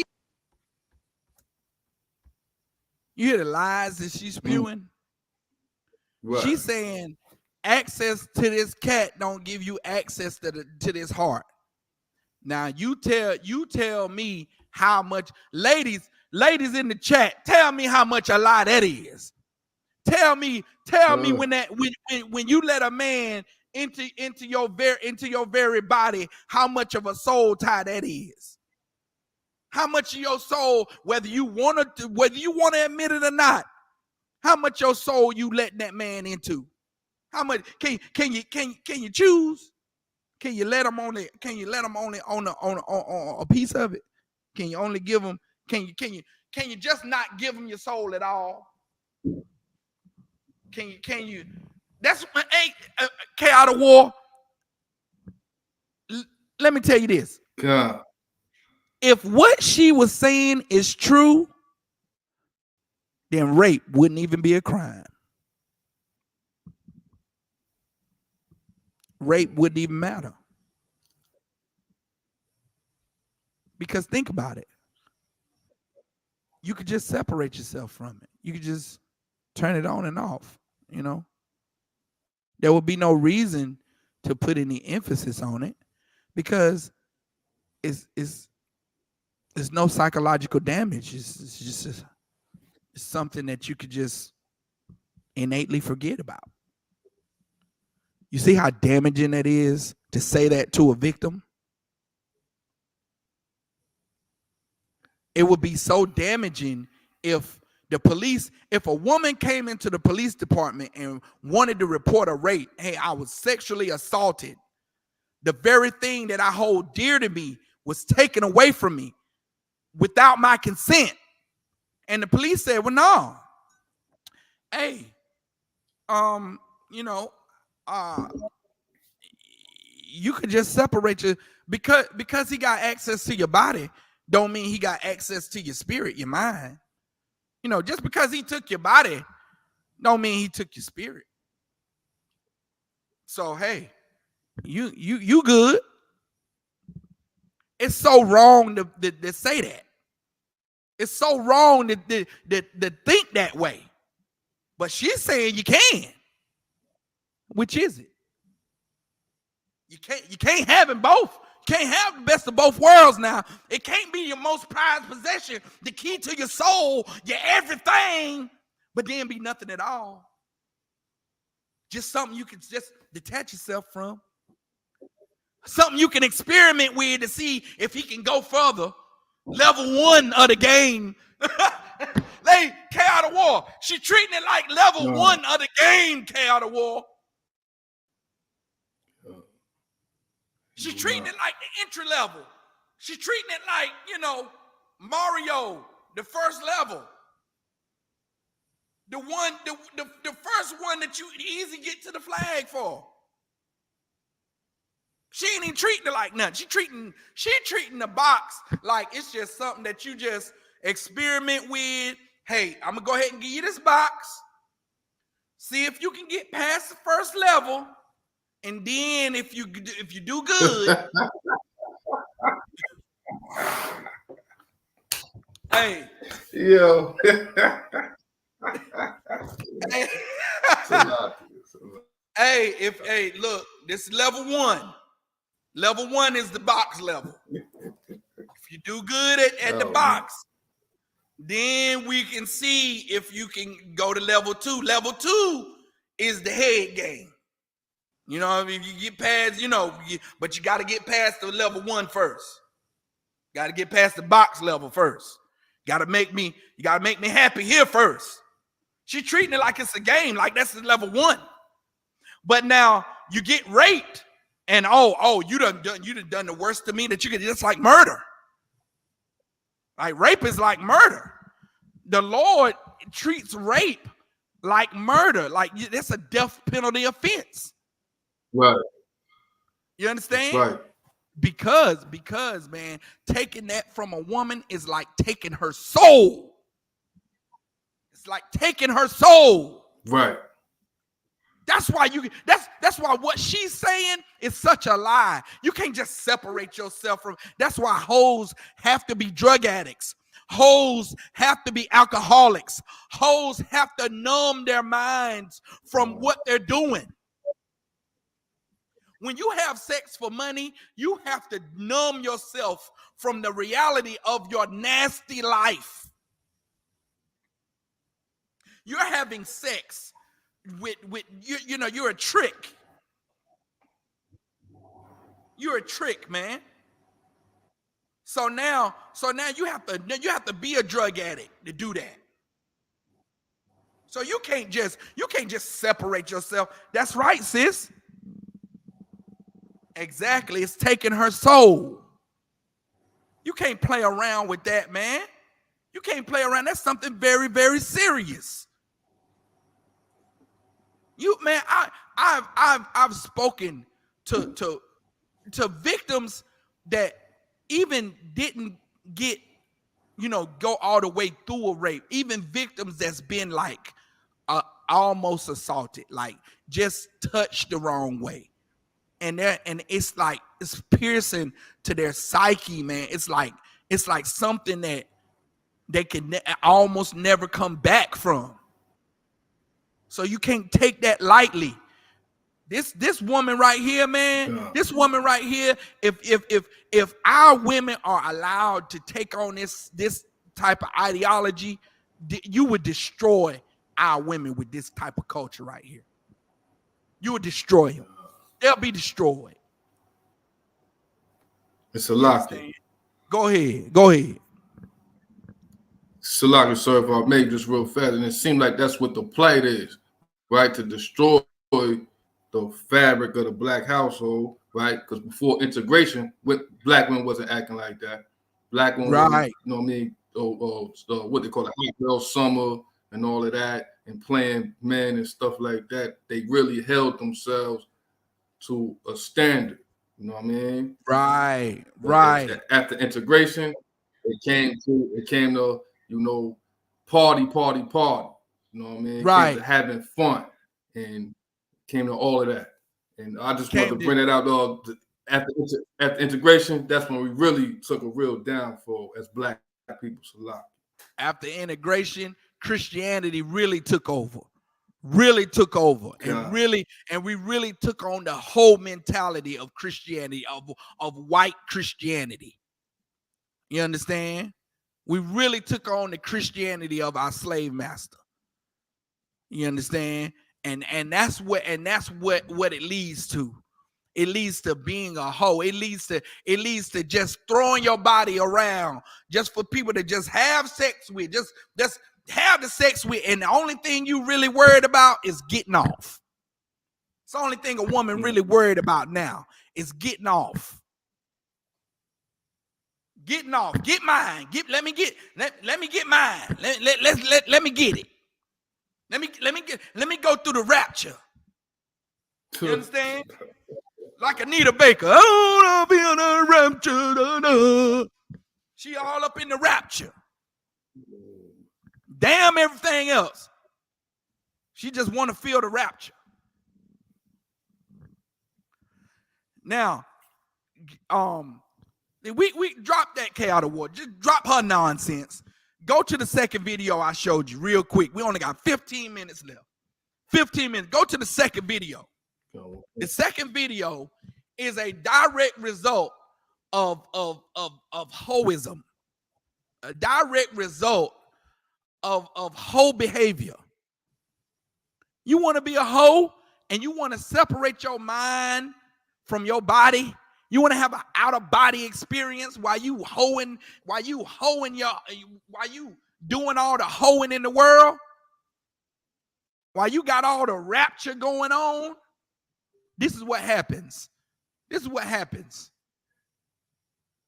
You hear the lies that she's spewing? Right. She's saying access to this cat don't give you access to this heart. Now you tell me how much, ladies in the chat, tell me how much a lie that is. Tell me when you let a man into your very body, how much of a soul tie that is. How much of your soul, whether you want to admit it or not, how much your soul you letting that man into? How much can you choose? Can you let him only on a piece of it? Can you only give him? Can you just not give him your soul at all? Can you? That's K out of war. Let me tell you this. Yeah. If what she was saying is true, then rape wouldn't even be a crime. Rape wouldn't even matter. Because think about it. You could just separate yourself from it. You could just turn it on and off, There would be no reason to put any emphasis on it, because it's no psychological damage. It's just something that you could just innately forget about. You see how damaging that is to say that to a victim? It would be so damaging if a woman came into the police department and wanted to report a rape. Hey, I was sexually assaulted. The very thing that I hold dear to me was taken away from me without my consent. And the police said, well, no. Hey, you know, you could just separate you because he got access to your body, don't mean he got access to your spirit, your mind. You know, just because he took your body, don't mean he took your spirit. So hey, you good. It's so wrong to say that. It's so wrong to think that way. But she's saying you can. Which is it? You can't have them both. You can't have the best of both worlds now. It can't be your most prized possession, the key to your soul, your everything, but then be nothing at all. Just something you can just detach yourself from. Something you can experiment with to see if he can go further. Level 1 of the game. Like K out of war. She treating it like level 1 of the game, K out of war. She's treating it like the entry level. She's treating it like, you know, Mario, the first level. The first one that you easy get to the flag for. She ain't even treating it like nothing. She treating the box like it's just something that you just experiment with. Hey, I'm gonna go ahead and give you this box. See if you can get past the first level. And then if you do good, hey, yo, hey, look, this is level 1. Level 1 is the box level. If you do good at the box, then we can see if you can go to level 2. Level 2 is the head game. You know, if you get past, you know, but you got to get past the level 1 first. Got to get past the box level first. You got to make me happy here first. She's treating it like it's a game, like that's the level 1. But now you get raped, and you done done the worst to me that you could. It's like murder. Like rape is like murder. The Lord treats rape like murder, like it's a death penalty offense. Right. You understand? That's right. Because man, taking that from a woman is like taking her soul. It's like taking her soul. Right. That's why that's why what she's saying is such a lie. You can't just separate yourself from. That's why hoes have to be drug addicts. Hoes have to be alcoholics. Hoes have to numb their minds from what they're doing. When you have sex for money, you have to numb yourself from the reality of your nasty life. You're having sex with you know, you're a trick. You're a trick, man. So now you have to be a drug addict to do that. So you can't just separate yourself. That's right, sis. Exactly. It's taking her soul. You can't play around with that, man. You can't play around. That's something very, very serious. Man, I've spoken to victims that even didn't get, you know, go all the way through a rape. Even victims that's been like almost assaulted, like just touched the wrong way. And it's like it's piercing to their psyche, man. It's like something that they can almost never come back from. So you can't take that lightly. This woman right here, man. Yeah. This woman right here. If our women are allowed to take on this type of ideology, you would destroy our women with this type of culture right here. You would destroy them. They'll be destroyed. It's a lot. Go ahead. Salaki, sorry if I made this real fast, and it seemed like that's what the plight is, right? To destroy the fabric of the black household, right? Because before integration, black women wasn't acting like that. Black women, right? You know what I mean? What they call it, hot girl summer and all of that. and playing men and stuff like that, they really held themselves to a standard. You know what I mean? Right, But right, after integration, it came to party. You know what I mean? It came right. to having fun and came to all of that. And I just wanted Came to to bring that out. After integration, that's when we really took a real downfall as Black people. Salah. After integration, Christianity really took over. Really took over. And God. we really took on the whole mentality of Christianity, of white Christianity. You understand? We really took on the Christianity of our slave master. You understand? And that's what it leads to. It leads to being a hoe. It leads to just throwing your body around just for people to just have sex with. Just have the sex with, and the only thing you really worried about is getting off. It's the only thing a woman really worried about now is getting off. Getting off. Get mine. Let me get mine. Let me get it. Let me go through the rapture. You understand? Like Anita Baker. I wanna be in a rapture. Da, da. She all up in the rapture. Damn everything else. She just want to feel the rapture. Now, we drop that chaotic war. Just drop her nonsense. Go to the second video I showed you real quick. We only got 15 minutes left. 15 minutes. Go to the second video. The second video is a direct result of hoism. A direct result of hoe behavior. You want to be a hoe and you want to separate your mind from your body. You want to have an out-of-body experience while you doing all the hoeing in the world, while you got all the rapture going on. This is what happens. This is what happens.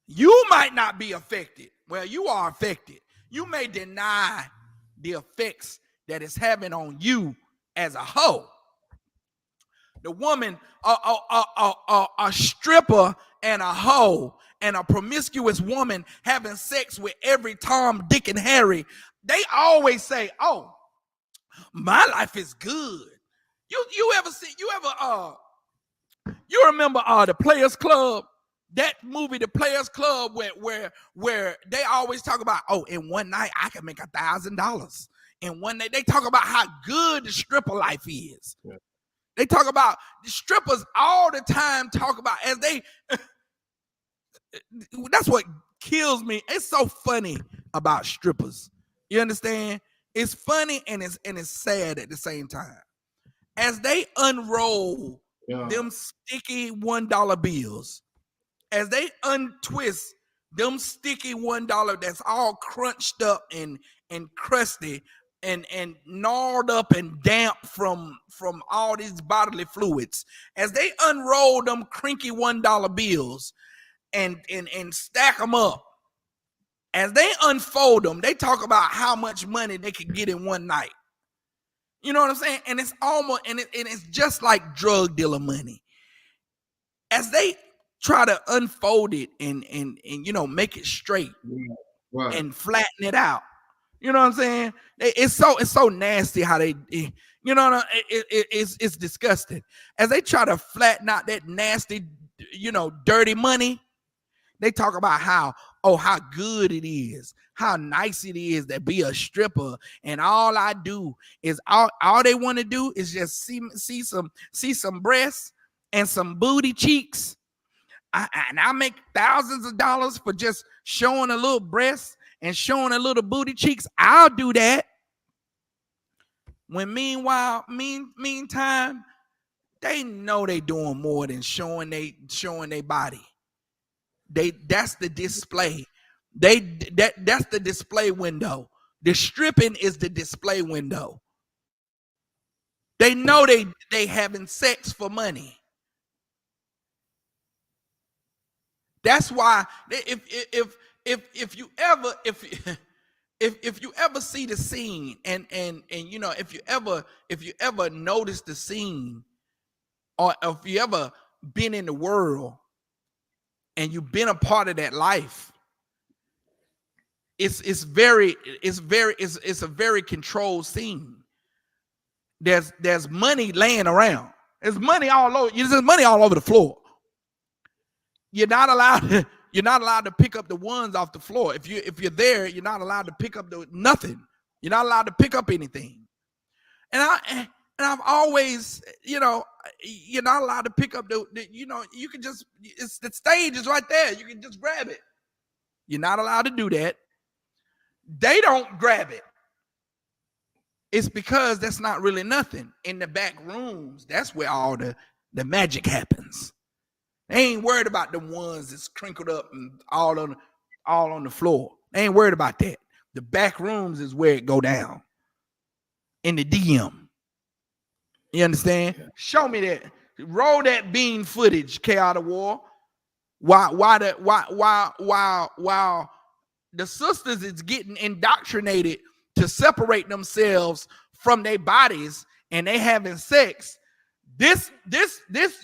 You might not be affected. Well, you are affected. You may deny the effects that it's having on you as a hoe. The woman, a stripper and a hoe and a promiscuous woman having sex with every Tom, Dick, and Harry, they always say, "Oh, my life is good." You remember the Players Club? That movie, The Players Club, where they always talk about, oh, in one night I can make $1,000. In one night, they talk about how good the stripper life is. Yeah. They talk about the strippers all the time. Talk about as they. That's what kills me. It's so funny about strippers. You understand? It's funny and it's sad at the same time. As they unroll them sticky $1 bills, as they untwist them sticky $1 that's all crunched up and crusty and gnarled up and damp from all these bodily fluids, as they unroll them crinky $1 bills and stack them up, as they unfold them, they talk about how much money they could get in one night. You know what I'm saying? And it's almost it's just like drug dealer money. As they try to unfold it and make it straight and flatten it out. You know what I'm saying? It's so nasty how they, it's disgusting. As they try to flatten out that nasty, dirty money, they talk about how good it is, how nice it is to be a stripper, and all I do is all they want to do is just see some breasts and some booty cheeks. And I make thousands of dollars for just showing a little breast and showing a little booty cheeks. I'll do that. When meantime, they know they doing more than showing their body. That's the display. That's the display window. The stripping is the display window. They know they having sex for money. That's why if if you ever see the scene, and you know, if you ever notice the scene, or if you ever been in the world and you've been a part of that life, it's a very controlled scene. There's money laying around. There's money all over. There's money all over the floor. You're not allowed to pick up the ones off the floor. If you're there, you're not allowed to pick up nothing. You're not allowed to pick up anything. And I've always, you know, you're not allowed to pick up the you know, you can just, it's the stage is right there. You can just grab it. You're not allowed to do that. They don't grab it. It's because that's not really nothing. In the back rooms, that's where all the magic happens. They ain't worried about the ones that's crinkled up and all on the floor. They ain't worried about that. The back rooms is where it go down. In the DM. You understand? Yeah. Show me that. Roll that bean footage, K Out of War. While the sisters is getting indoctrinated to separate themselves from their bodies and they having sex, this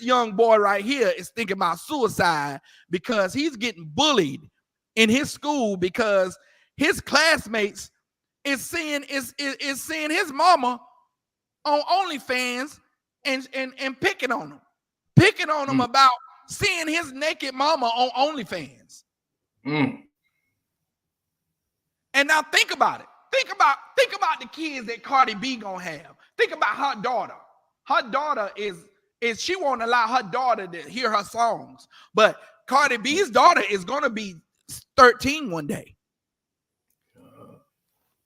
young boy right here is thinking about suicide because he's getting bullied in his school because his classmates is seeing his mama on OnlyFans and picking on him about seeing his naked mama on OnlyFans. And now think about it. Think about the kids that Cardi B gonna have. Think about her daughter. Her daughter is she won't allow her daughter to hear her songs. But Cardi B's daughter is gonna be 13 one day.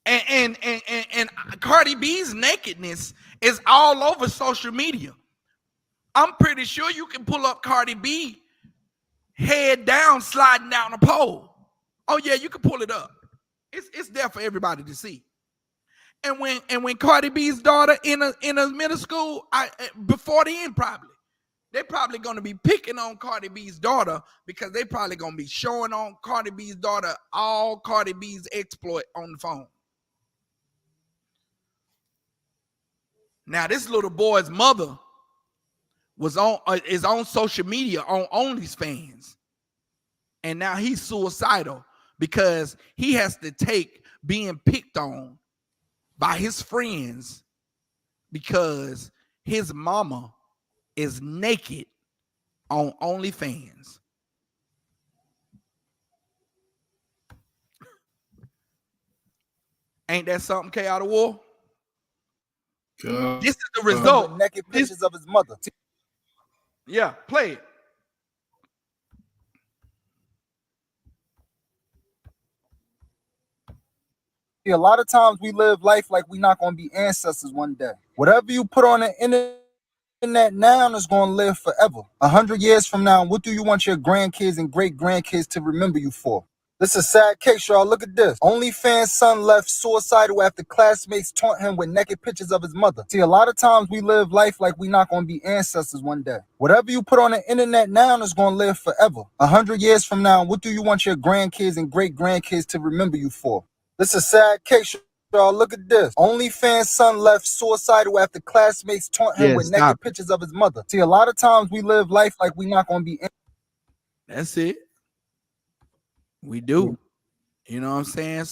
And Cardi B's nakedness is all over social media. I'm pretty sure you can pull up Cardi B head down, sliding down a pole. Oh yeah, you can pull it up. It's there for everybody to see. And when Cardi B's daughter in a middle school, before the end they're probably gonna be picking on Cardi B's daughter because they probably gonna be showing on Cardi B's daughter all Cardi B's exploit on the phone. Now this little boy's mother is on social media on OnlyFans, and now he's suicidal because he has to take being picked on by his friends because his mama is naked on OnlyFans. Ain't that something, K Out of War? This is the result. Naked pictures of his mother. Yeah, play it. A lot of times we live life like we're not going to be ancestors one day. Whatever you put on the internet now is going to live forever. 100 years from now, what do you want your grandkids and great-grandkids to remember you for? This is a sad case, y'all. Look at this. OnlyFans son left suicidal after classmates taunt him with naked pictures of his mother. See, a lot of times we live life like we're not going to be ancestors one day. Whatever you put on the internet now is going to live forever. 100 years from now, what do you want your grandkids and great-grandkids to remember you for? This is a sad case, y'all. Look at this. OnlyFans son left suicidal after classmates taunt him with naked pictures of his mother. See, a lot of times we live life like we're not going to be. That's it. We do. You know what I'm saying?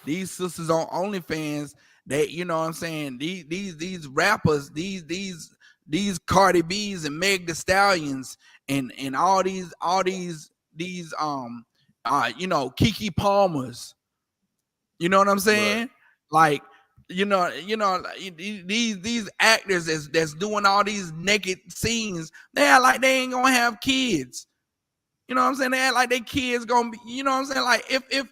These sisters on OnlyFans, they, you know what I'm saying? These rappers, these Cardi B's and Meg the Stallions and all these you know, Kiki Palmers. You know what I'm saying? Right. Like, you know, these actors that's doing all these naked scenes, they act like they ain't gonna have kids. You know what I'm saying? They act like their kids gonna be, you know what I'm saying? Like if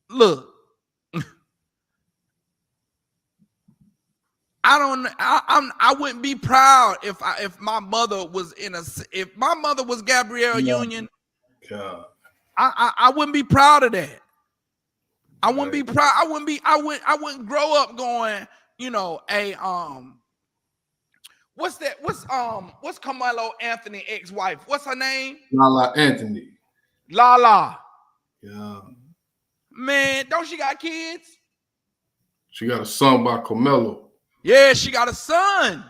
look, I wouldn't be proud if my mother was if my mother was Gabrielle Union. God. I wouldn't be proud of that. I wouldn't be proud. I wouldn't grow up going, you know, what's that? What's Carmelo Anthony ex-wife? What's her name? Lala Anthony. Lala. Yeah. Man, don't she got kids? She got a son by Carmelo. Yeah, she got a son.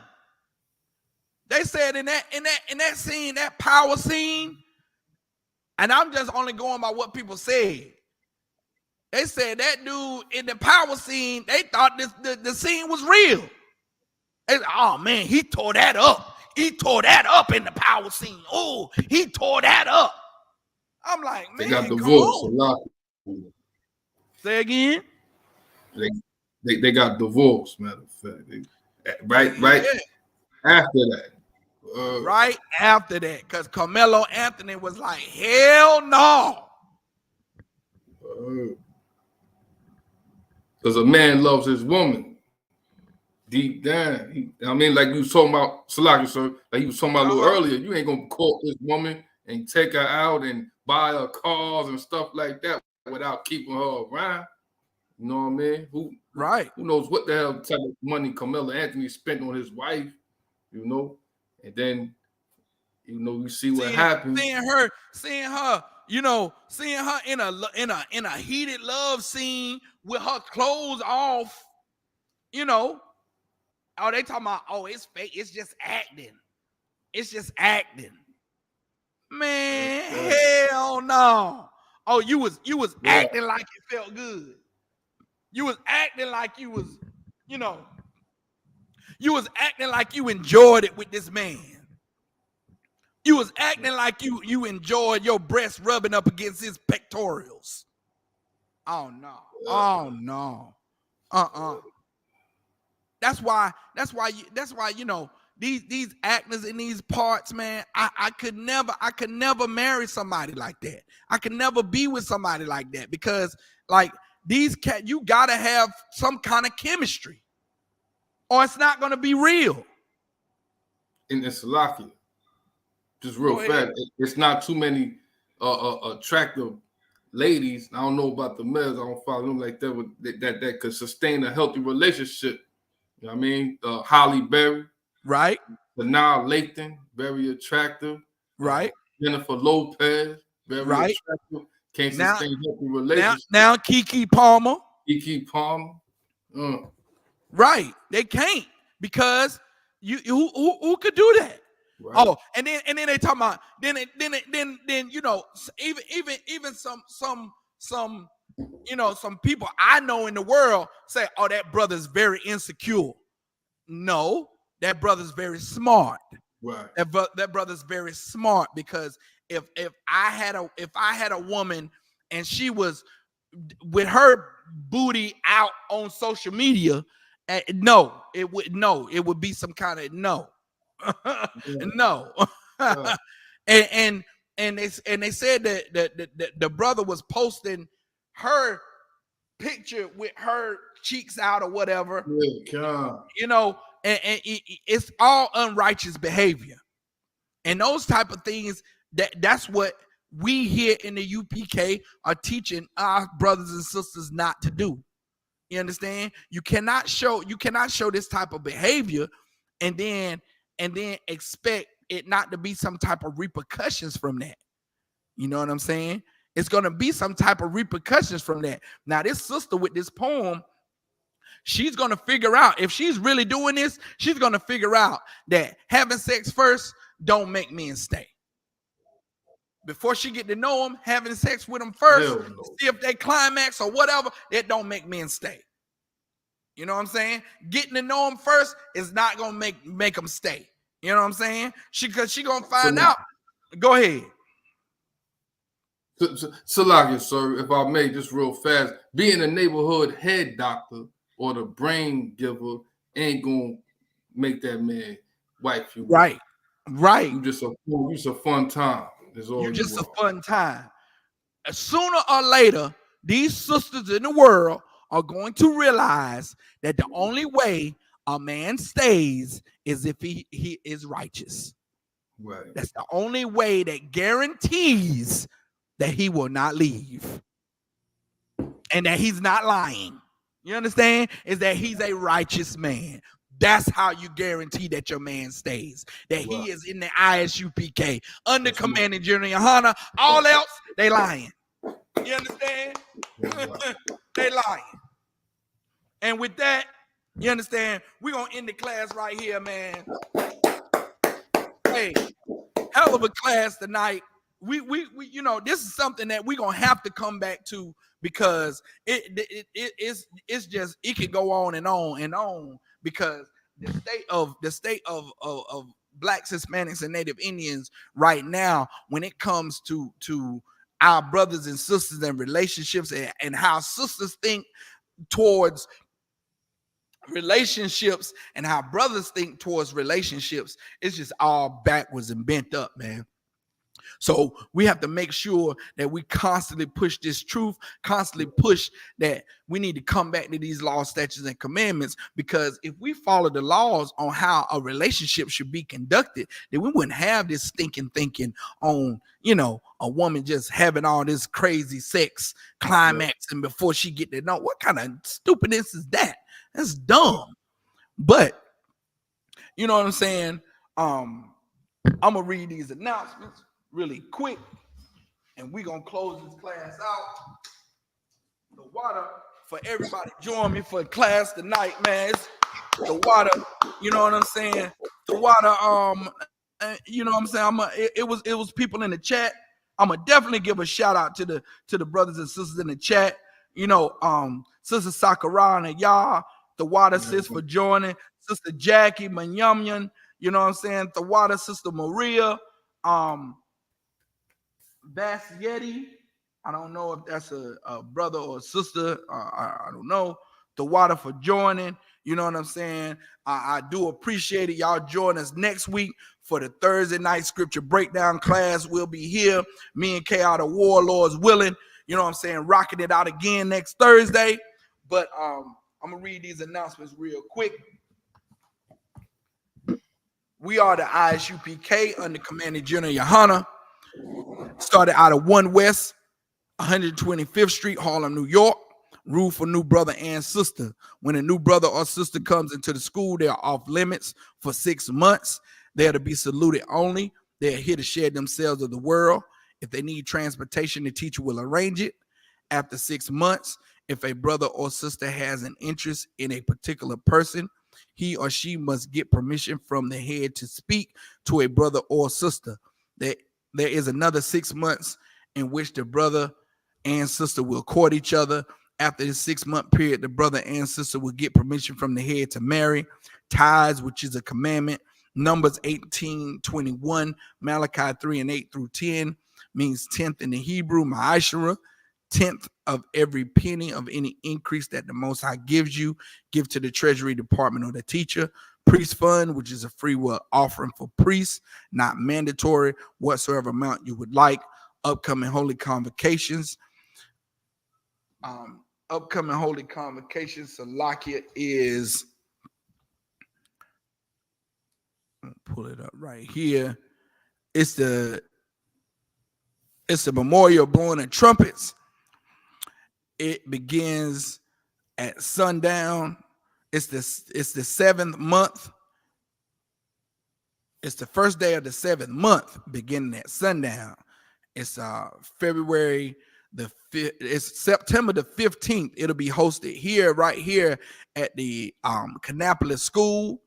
They said in that scene, that power scene, and I'm just only going by what people said. They said that dude in the power scene, they thought the scene was real. They said, oh man, he tore that up. He tore that up in the power scene. Oh, he tore that up. I'm like, man, they got divorced a lot. Say again. They got divorced, matter of fact. Right Yeah. after that. Right after that, because Carmelo Anthony was like, hell no. Because a man loves his woman deep down. Like you was talking about, Salaki, sir, like you was talking about a little earlier, you ain't going to court this woman and take her out and buy her cars and stuff like that without keeping her around. You know what I mean? Who knows what the hell type of money Carmelo Anthony spent on his wife, you know? And then, you see what happened. Seeing her, seeing her in a heated love scene with her clothes off, Oh, they talking about, oh, it's fake. It's just acting. It's just acting. Man, hell no. Oh, you was acting like it felt good. You was acting like you was, you was acting like you enjoyed it with this man. You was acting like you enjoyed your breast rubbing up against his pectorals. Oh no. Oh no. That's why these actors in these parts, man, I could never marry somebody like that. I could never be with somebody like that, because like these you gotta have some kind of chemistry, or it's not gonna be real. And it's lucky. Just real fast. It's not too many attractive ladies. I don't know about the males. I don't follow them like that. That could sustain a healthy relationship. You know what I mean? Holly Berry, right? Sanaa Lathan, very attractive. Right. Jennifer Lopez, very attractive. Can't sustain healthy relationships. Now Keke Palmer. Right. They can't, because who could do that? Right. Oh, and then they talking about then even some some people I know in the world say, oh, that brother's very insecure. No, that brother's very smart. Right. That brother's very smart, because if I had a woman and she was with her booty out on social media, it would be some kind of no. No. and they said that the brother was posting her picture with her cheeks out or whatever. And it's all unrighteous behavior. And those type of things, that's what we here in the UPK are teaching our brothers and sisters not to do. You understand? You cannot show this type of behavior and then expect it not to be some type of repercussions from that. You know what I'm saying? It's going to be some type of repercussions from that. Now, this sister with this poem, she's going to figure out, if she's really doing this, she's going to figure out that having sex first don't make men stay. Before she get to know them, having sex with them first, see if they climax or whatever, that don't make men stay. You know what I'm saying? Getting to know them first is not going to make them stay. You know what I'm saying? Because she going to find out. Go ahead. Salaki, sir, if I may, just real fast, being a neighborhood head doctor or the brain giver ain't gonna make that man wife you. Right. You just a fun time. You're just a fun time. Sooner or later, these sisters in the world are going to realize that the only way a man stays is if he is righteous. Right. That's the only way that guarantees that he will not leave and that he's not lying. You understand? Is that he's a righteous man. That's how you guarantee that your man stays. That he is in the ISUPK under commanding General Yohana. All else, they lying. You understand? That's right. They lying. And with that, you understand? We're gonna end the class right here, man. Hey, hell of a class tonight. We you know, this is something that we're gonna have to come back to because it's just it can go on and on and on because the state of blacks, Hispanics, and Native Indians right now when it comes to our brothers and sisters and relationships and how sisters think towards relationships and how brothers think towards relationships, it's just all backwards and bent up, man. So we have to make sure that we constantly push this truth, constantly push that we need to come back to these laws, statutes, and commandments, because if we follow the laws on how a relationship should be conducted, then we wouldn't have this stinking thinking on, you know, a woman just having all this crazy sex climax and before she get to know. What kind of stupidness is that? That's dumb. But you know what I'm saying? I'm gonna read these announcements really quick, and we're gonna close this class out. The water for everybody join me for class tonight, man. It's the water, you know what I'm saying? The water, you know what I'm saying? It was people in the chat. I'm gonna definitely give a shout out to the brothers and sisters in the chat. You know, Sister Sakura and y'all, the water sis for joining, Sister Jackie Manyamyan, you know what I'm saying? The water, Sister Maria, Basietti. I don't know if that's a brother or a sister. I don't know. The water for joining. You know what I'm saying? I do appreciate it. Y'all join us next week for the Thursday night scripture breakdown class. We'll be here. Me and K are the warlords willing. You know what I'm saying? Rocking it out again next Thursday. But I'm going to read these announcements real quick. We are the ISUPK under Commander General Yohana. Started out of 1 West, 125th Street, Harlem, New York. Rule for new brother and sister. When a new brother or sister comes into the school, they are off limits for 6 months. They are to be saluted only. They are here to share themselves of the world. If they need transportation, the teacher will arrange it. After 6 months, if a brother or sister has an interest in a particular person, he or she must get permission from the head to speak to a brother or sister. There is another 6 months in which the brother and sister will court each other. After the 6 month period, the brother and sister will get permission from the head to marry. Tithes, which is a commandment. Numbers 18:21, Malachi 3:8 through 10 means 10th in the Hebrew, ma'ashara, 10th of every penny of any increase that the Most High gives you, give to the Treasury Department or the teacher. Priest fund, which is a free will offering for priests, not mandatory, whatsoever amount you would like. Upcoming holy convocations. Upcoming holy convocations. Salakia is, pull it up right here. It's the memorial blowing of trumpets. It begins at sundown. It's the 7th month. It's the first day of the 7th month, beginning at sundown. It's February the 5th. It's September the 15th. It'll be hosted here, right here at the Kannapolis School.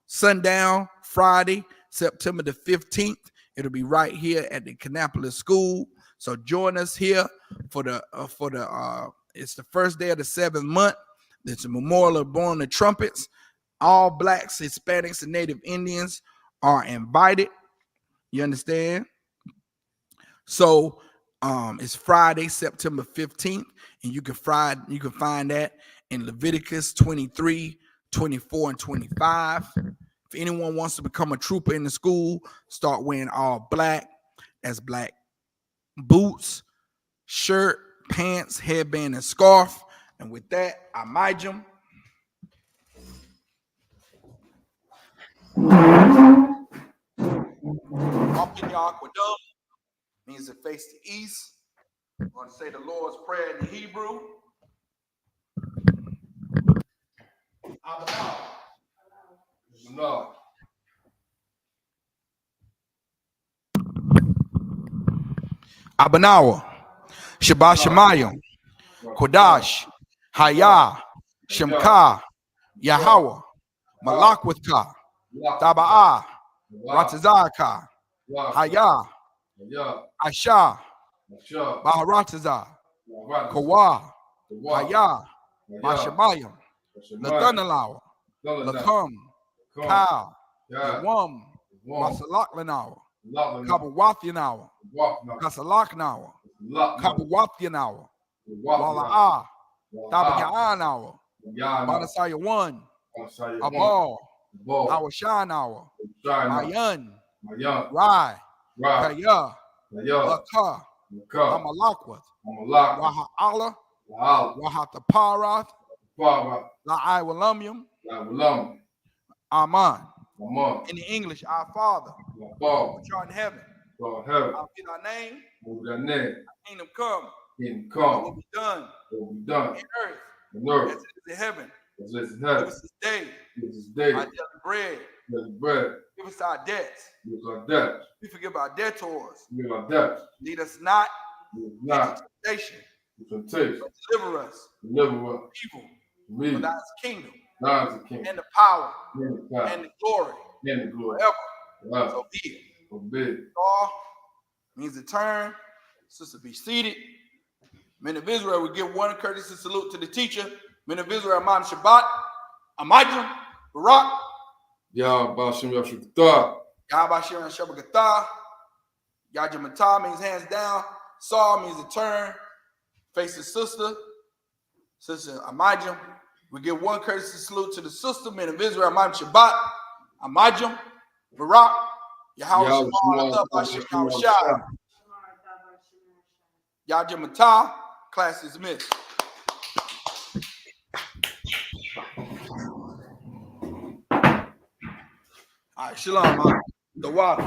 Sundown Friday, September the 15th. It'll be right here at the Kannapolis School. So join us here for the it's the first day of the 7th month. It's a memorial of blowing the trumpets. All blacks, Hispanics, and Native Indians are invited. You understand? So it's Friday, September 15th, and you can find that in Leviticus 23, 24, and 25. If anyone wants to become a trooper in the school, start wearing all black. That's black boots, shirt, pants, headband, and scarf. And with that, I Amijam. Aquadum means to face the east. I'm going to say the Lord's Prayer in the Hebrew. No. Abanawa. Shabbat Shemayim, Kodash, Hayah, Shemka, Yahweh, Malakwithka, Taba'ah, Ratazaka, Hayah, Asha, Baharatazah, Kawa, Hayah, Bashamayim, Lathanalau, Lakum, Ka, Yawam, Masalaklanau, Kabawathyanau, Kasalaknau, Kabawathyanau, Wala'ah, Tabayanau, Banasaya 1, Abal, Awashanau, Mayan, Rai, Kaya, Laka, Amalakwath, Raha Allah, Rahataparath, La'ai Walamium, Aman. In the English, our Father, which art in heaven, hallowed be thy name, kingdom come, will be done in earth as it is in heaven. Give us this day our daily bread. Give us our debts. We forgive our debtors. Lead us not into temptation, but deliver us from evil. For thine is the kingdom, and the power, and the glory, forever. So be it. All means to turn. Sister, be seated. Men of Israel, we give one courtesy salute to the teacher. Men of Israel, Amon Shabbat, Amajim, Barak, Yah Bashim Yashukta. Yah Bashir and Shabbat. Yah Jamatah means hands down. Saw means to turn. Face the sister. Sister Amajim. We give one courtesy salute to the sister. Men of Israel, Amon Shabbat, Amajim, Barak, Yahweh Shemar, Bashir Yahweh. Yah Jamatah. Class is dismissed. All right, shalom, man. The water.